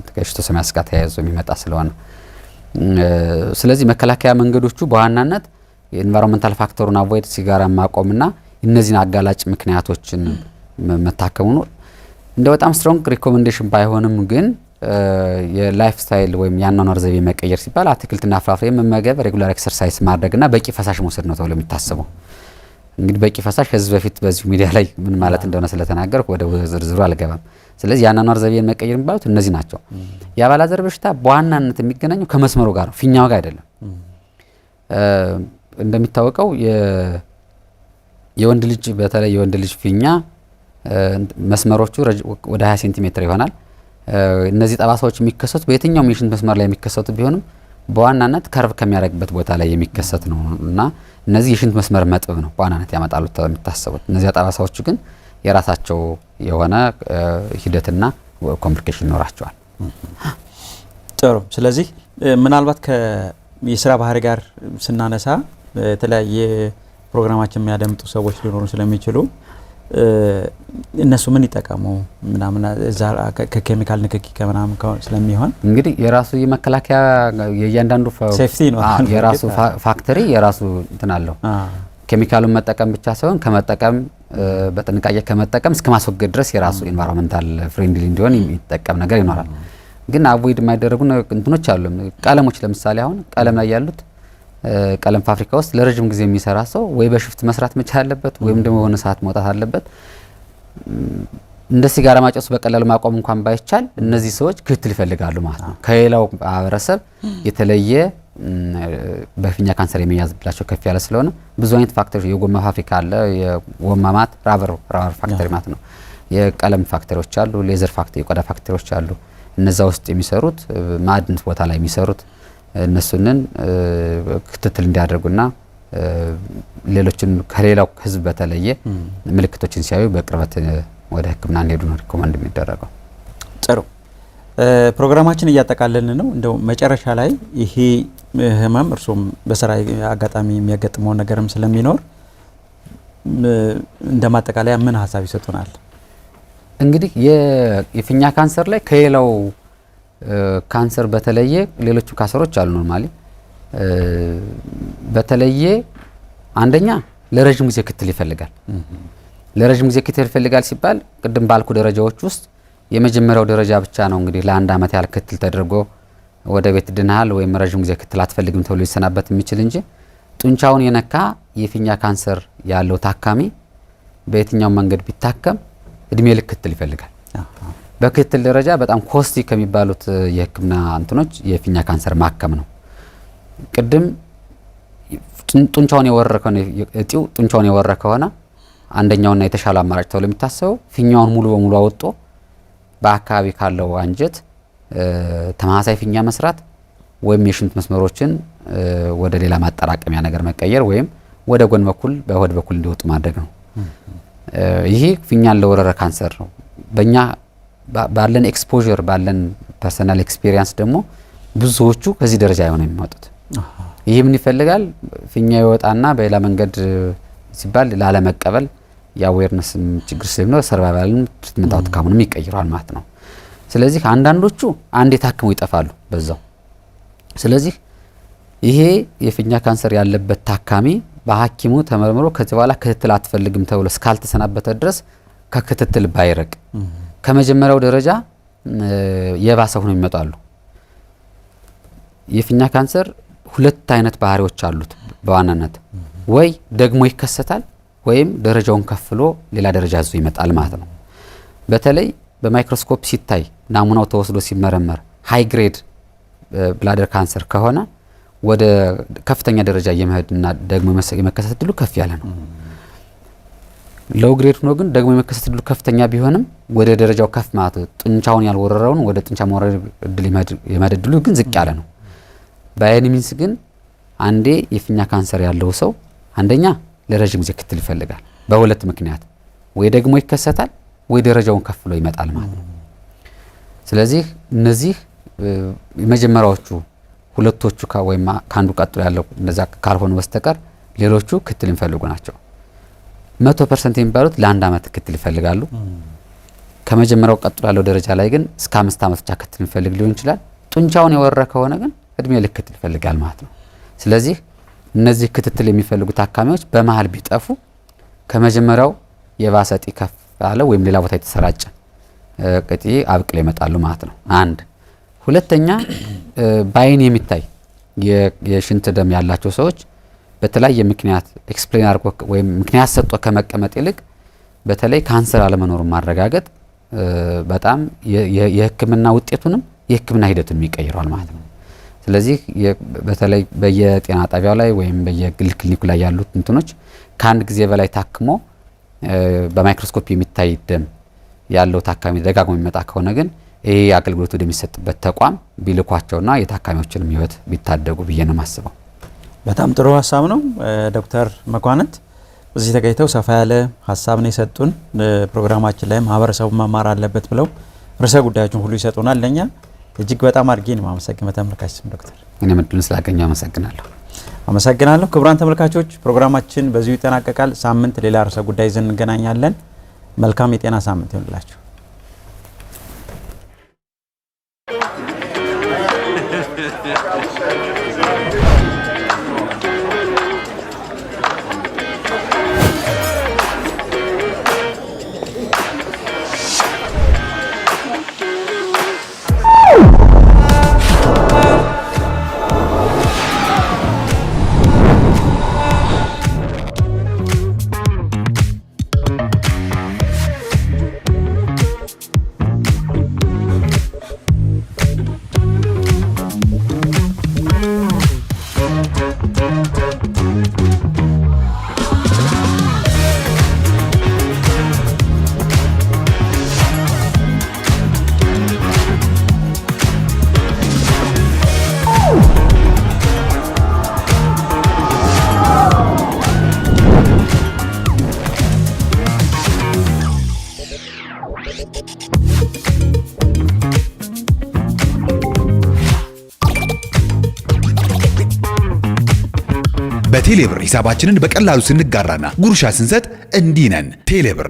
S3: ከሽስቶሶማስ ጋር ተያይዞ የሚመጣ ስለሆነ ስለዚህ መከላከያ መንገዶቹ በዋናነት የኢንቫይሮንመንታል ፋክተሩን አቮይድ ሲጋራ ማቆምና እነዚህን አጋላጭ ምክንያቶችን መታከሙ ነው። እንደ በጣም ስትሮንግ ሪኮሜንዴሽን ባይሆንም ግን የላይፍ ስታይል ወይም ያኗኗር ዘይቤ መቀየር ሲባል አትክልትና ፍራፍሬ መመገብ፣ ሬጉላር ኤክሰርሳይዝ ማድረግና በቂ ፈሳሽ መውሰድ ነው ተብሎ የሚታሰበው። እንግዲህ በቂ ፈሳሽ ከዚህ በፊት በዚህ ሚዲያ ላይ ምን ማለት እንደሆነ ስለተናገርኩ ወደ ዝርዝሩ አልገባም። ስለዚህ ያኗኗር ዘይቤን መቀየር የሚባሉት እነዚህ ናቸው። የአባላዘር በሽታ በዋናነት የሚገናኘው ከመስመሩ ጋር ነው፣ ፊኛው ጋር አይደለም። እንደሚታወቀው የወንድ ልጅ በተለይ የወንድ ልጅ ፊኛ መስመሮቹ ወደ 20 ሴንቲሜትር ይሆናል። እነዚህ ጠባሳዎች የሚከሰቱ በየትኛውም የሽንት መስመር ላይ የሚከሰቱ ቢሆንም በዋናነት ከርቭ ከሚያደርግበት ቦታ ላይ የሚከሰት ነው እና እነዚህ የሽንት መስመር መጥበብ ነው በዋናነት ያመጣሉ የሚታሰቡት። እነዚህ ጠባሳዎቹ ግን የራሳቸው የሆነ ሂደትና ኮምፕሊኬሽን ይኖራቸዋል።
S1: ጥሩ። ስለዚህ ምናልባት የስራ ባህሪ ጋር ስናነሳ የተለያየ ፕሮግራማችን የሚያደምጡ ሰዎች ሊኖሩ ስለሚችሉ እነሱ ምን ይጠቀሙ ምናምን እዛ ከኬሚካል ንክኪ ከምናምን ስለሚሆን
S3: እንግዲህ የራሱ የመከላከያ የእያንዳንዱ
S1: ሴፍቲ ነው
S3: የራሱ ፋክተሪ የራሱ እንትን አለው። ኬሚካሉን መጠቀም ብቻ ሳይሆን ከመጠቀም በጥንቃቄ ከመጠቀም እስከ ማስወገድ ድረስ የራሱ ኢንቫይሮንመንታል ፍሬንድሊ እንዲሆን የሚጠቀም ነገር ይኖራል። ግን አቮይድ የማይደረጉ እንትኖች አሉ። ቀለሞች ለምሳሌ አሁን ቀለም ላይ ያሉት ቀለም ፋብሪካ ውስጥ ለረጅም ጊዜ የሚሰራ ሰው ወይ በሽፍት መስራት መቻል አለበት ወይም ደግሞ የሆነ ሰዓት መውጣት አለበት። እንደ ሲጋራ ማጨስ በቀላሉ ማቆም እንኳን ባይቻል እነዚህ ሰዎች ክትትል ይፈልጋሉ ማለት ነው። ከሌላው ማህበረሰብ የተለየ በፊኛ ካንሰር የሚያዝብላቸው ከፍ ያለ ስለሆነ ብዙ አይነት ፋክተሮች የጎማ ፋብሪካ አለ፣ የጎማ ማት ራበር ፋክተሪ ማለት ነው። የቀለም ፋክተሪዎች አሉ፣ ሌዘር ፋክተሪ፣ የቆዳ ፋክተሪዎች አሉ። እነዛ ውስጥ የሚሰሩት ማዕድን ቦታ ላይ የሚሰሩት እነሱንን ክትትል እንዲያደርጉና ሌሎችን ከሌላው ህዝብ በተለየ ምልክቶችን ሲያዩ በቅርበት ወደ ሕክምና እንዲሄዱ ነው ሪኮመንድ የሚደረገው።
S1: ጥሩ ፕሮግራማችን እያጠቃለልን ነው። እንደው መጨረሻ ላይ ይሄ ህመም እርሱም በስራ አጋጣሚ የሚያጋጥመው ነገርም ስለሚኖር እንደማጠቃለያ ምን ሀሳብ ይሰጡናል?
S3: እንግዲህ የፊኛ ካንሰር ላይ ከሌላው ካንሰር በተለየ ሌሎች ካንሰሮች አሉ። ኖርማሊ በተለየ አንደኛ ለረጅም ጊዜ ክትትል ይፈልጋል። ለረጅም ጊዜ ክትትል ይፈልጋል ሲባል ቅድም ባልኩ ደረጃዎች ውስጥ የመጀመሪያው ደረጃ ብቻ ነው እንግዲህ ለአንድ አመት ያህል ክትትል ተደርጎ ወደ ቤት ድናል ወይም ረጅም ጊዜ ክትትል አትፈልግም ተብሎ ሊሰናበት የሚችል እንጂ ጡንቻውን የነካ የፊኛ ካንሰር ያለው ታካሚ በየትኛው መንገድ ቢታከም እድሜ ልክ ክትትል ይፈልጋል። በክትትል ደረጃ በጣም ኮስቲ ከሚባሉት የህክምና እንትኖች የፊኛ ካንሰር ማከም ነው። ቅድም ጡንቻውን የወረከው እጢው ጡንቻውን የወረከ ሆነ አንደኛውና የተሻለ አማራጭ ተብሎ የሚታሰበው ፊኛውን ሙሉ በሙሉ አወጥቶ በአካባቢ ካለው አንጀት ተመሳሳይ ፊኛ መስራት ወይም የሽንት መስመሮችን ወደ ሌላ ማጠራቀሚያ ነገር መቀየር ወይም ወደ ጎን በኩል በሆድ በኩል እንዲወጡ ማድረግ ነው። ይሄ ፊኛን ለወረረ ካንሰር ነው። በእኛ ባለን ኤክስፖዠር ባለን ፐርሰናል ኤክስፒሪየንስ ደግሞ ብዙዎቹ ከዚህ ደረጃ የሆነ የሚመጡት ይሄ ምን ይፈልጋል? ፊኛ ይወጣና በሌላ መንገድ ሲባል ላለመቀበል የአዌርነስ ችግር ስለሚኖር ሰርቫይቫልን ትሪትመንት አውትካሙንም ይቀይራል ማለት ነው። ስለዚህ አንዳንዶቹ አንዴ ታክመው ይጠፋሉ በዛው። ስለዚህ ይሄ የፊኛ ካንሰር ያለበት ታካሚ በሐኪሙ ተመርምሮ ከዚህ በኋላ ክትትል አትፈልግም ተብሎ እስካልተሰናበተ ድረስ ከክትትል ባይረቅ ከመጀመሪያው ደረጃ የባሰ ሆኖ ይመጣሉ። የፊኛ ካንሰር ሁለት አይነት ባህሪዎች አሉት በዋናነት ወይ ደግሞ ይከሰታል ወይም ደረጃውን ከፍሎ ሌላ ደረጃ ይዞ ይመጣል ማለት ነው። በተለይ በማይክሮስኮፕ ሲታይ ናሙናው ተወስዶ ሲመረመር ሃይ ግሬድ ብላደር ካንሰር ከሆነ ወደ ከፍተኛ ደረጃ የመሄድና ደግሞ የመከሰት ዕድሉ ከፍ ያለ ነው። ሎው ግሬድ ሆኖ ግን ደግሞ የመከሰት ዕድሉ ከፍተኛ ቢሆንም ወደ ደረጃው ከፍ ማለት ጡንቻውን ያልወረረውን ወደ ጡንቻ መውረድ ዕድል የመሄድ ዕድሉ ግን ዝቅ ያለ ነው። ባይ ሚንስ ግን አንዴ የፊኛ ካንሰር ያለው ሰው አንደኛ ለረጅም ጊዜ ክትትል ይፈልጋል በሁለት ምክንያት፣ ወይ ደግሞ ይከሰታል ወይ ደረጃውን ከፍሎ ይመጣል ማለት ነው። ስለዚህ እነዚህ የመጀመሪያዎቹ ሁለቶቹ ወይም ካንዱ ቀጥሎ ያለው እንደዛ ካልሆነ በስተቀር ሌሎቹ ክትትል የሚፈልጉ ናቸው። 100% የሚባሉት ለአንድ አመት ክትትል ይፈልጋሉ። ከመጀመሪያው ቀጥሎ ያለው ደረጃ ላይ ግን እስከ 5 አመት ብቻ ክትትል የሚፈልግ ሊሆን ይችላል። ጡንቻውን የወረረ ከሆነ ግን እድሜ ልክ ክትትል ይፈልጋል ማለት ነው። ስለዚህ እነዚህ ክትትል የሚፈልጉ ታካሚዎች በመሃል ቢጠፉ ከመጀመሪያው የባሰ እጢ ከፍ ያለ ወይም ሌላ ቦታ የተሰራጨ እጢ አብቅለው ይመጣሉ ማለት ነው። አንድ ሁለተኛ ባይን የሚታይ የሽንት ደም ያላቸው ሰዎች በተለያየ ምክንያት ኤክስፕሌን አድርጎ ወይም ምክንያት ሰጥቶ ከመቀመጥ ይልቅ በተለይ ካንሰር አለመኖሩን ማረጋገጥ በጣም የህክምና ውጤቱንም የህክምና ሂደቱን ይቀይራል ማለት ነው። ስለዚህ በተለይ በየጤና ጣቢያው ላይ ወይም በየግል ክሊኒኩ ላይ ያሉት እንትኖች ከአንድ ጊዜ በላይ ታክሞ በማይክሮስኮፕ የሚታይ ደም ያለው ታካሚ ደጋግሞ የሚመጣ ከሆነ ግን ይሄ አገልግሎት ወደሚሰጥበት ተቋም ቢልኳቸውና የታካሚዎችንም ህይወት ቢታደጉ ብዬ ነው የማስበው።
S1: በጣም ጥሩ ሀሳብ ነው። ዶክተር መኳንንት እዚህ ተገኝተው ሰፋ ያለ ሀሳብ ነው የሰጡን። ፕሮግራማችን ላይ ማህበረሰቡ መማር አለበት ብለው ርዕሰ ጉዳዮችን ሁሉ ይሰጡናል። ለኛ እጅግ በጣም አድርጌ ነው ማመሰግን በተመልካቾች ዶክተር
S3: እኔም እድሉን ስላገኘሁ
S1: አመሰግናለሁ። ክቡራን ተመልካቾች ፕሮግራማችን በዚሁ ይጠናቀቃል። ሳምንት ሌላ ርዕሰ ጉዳይ ይዘን እንገናኛለን። መልካም የጤና ሳምንት ይሁንላችሁ።
S2: በቴሌብር ሂሳባችንን በቀላሉ ስንጋራና ጉርሻ ስንሰጥ እንዲህ ነን። ቴሌብር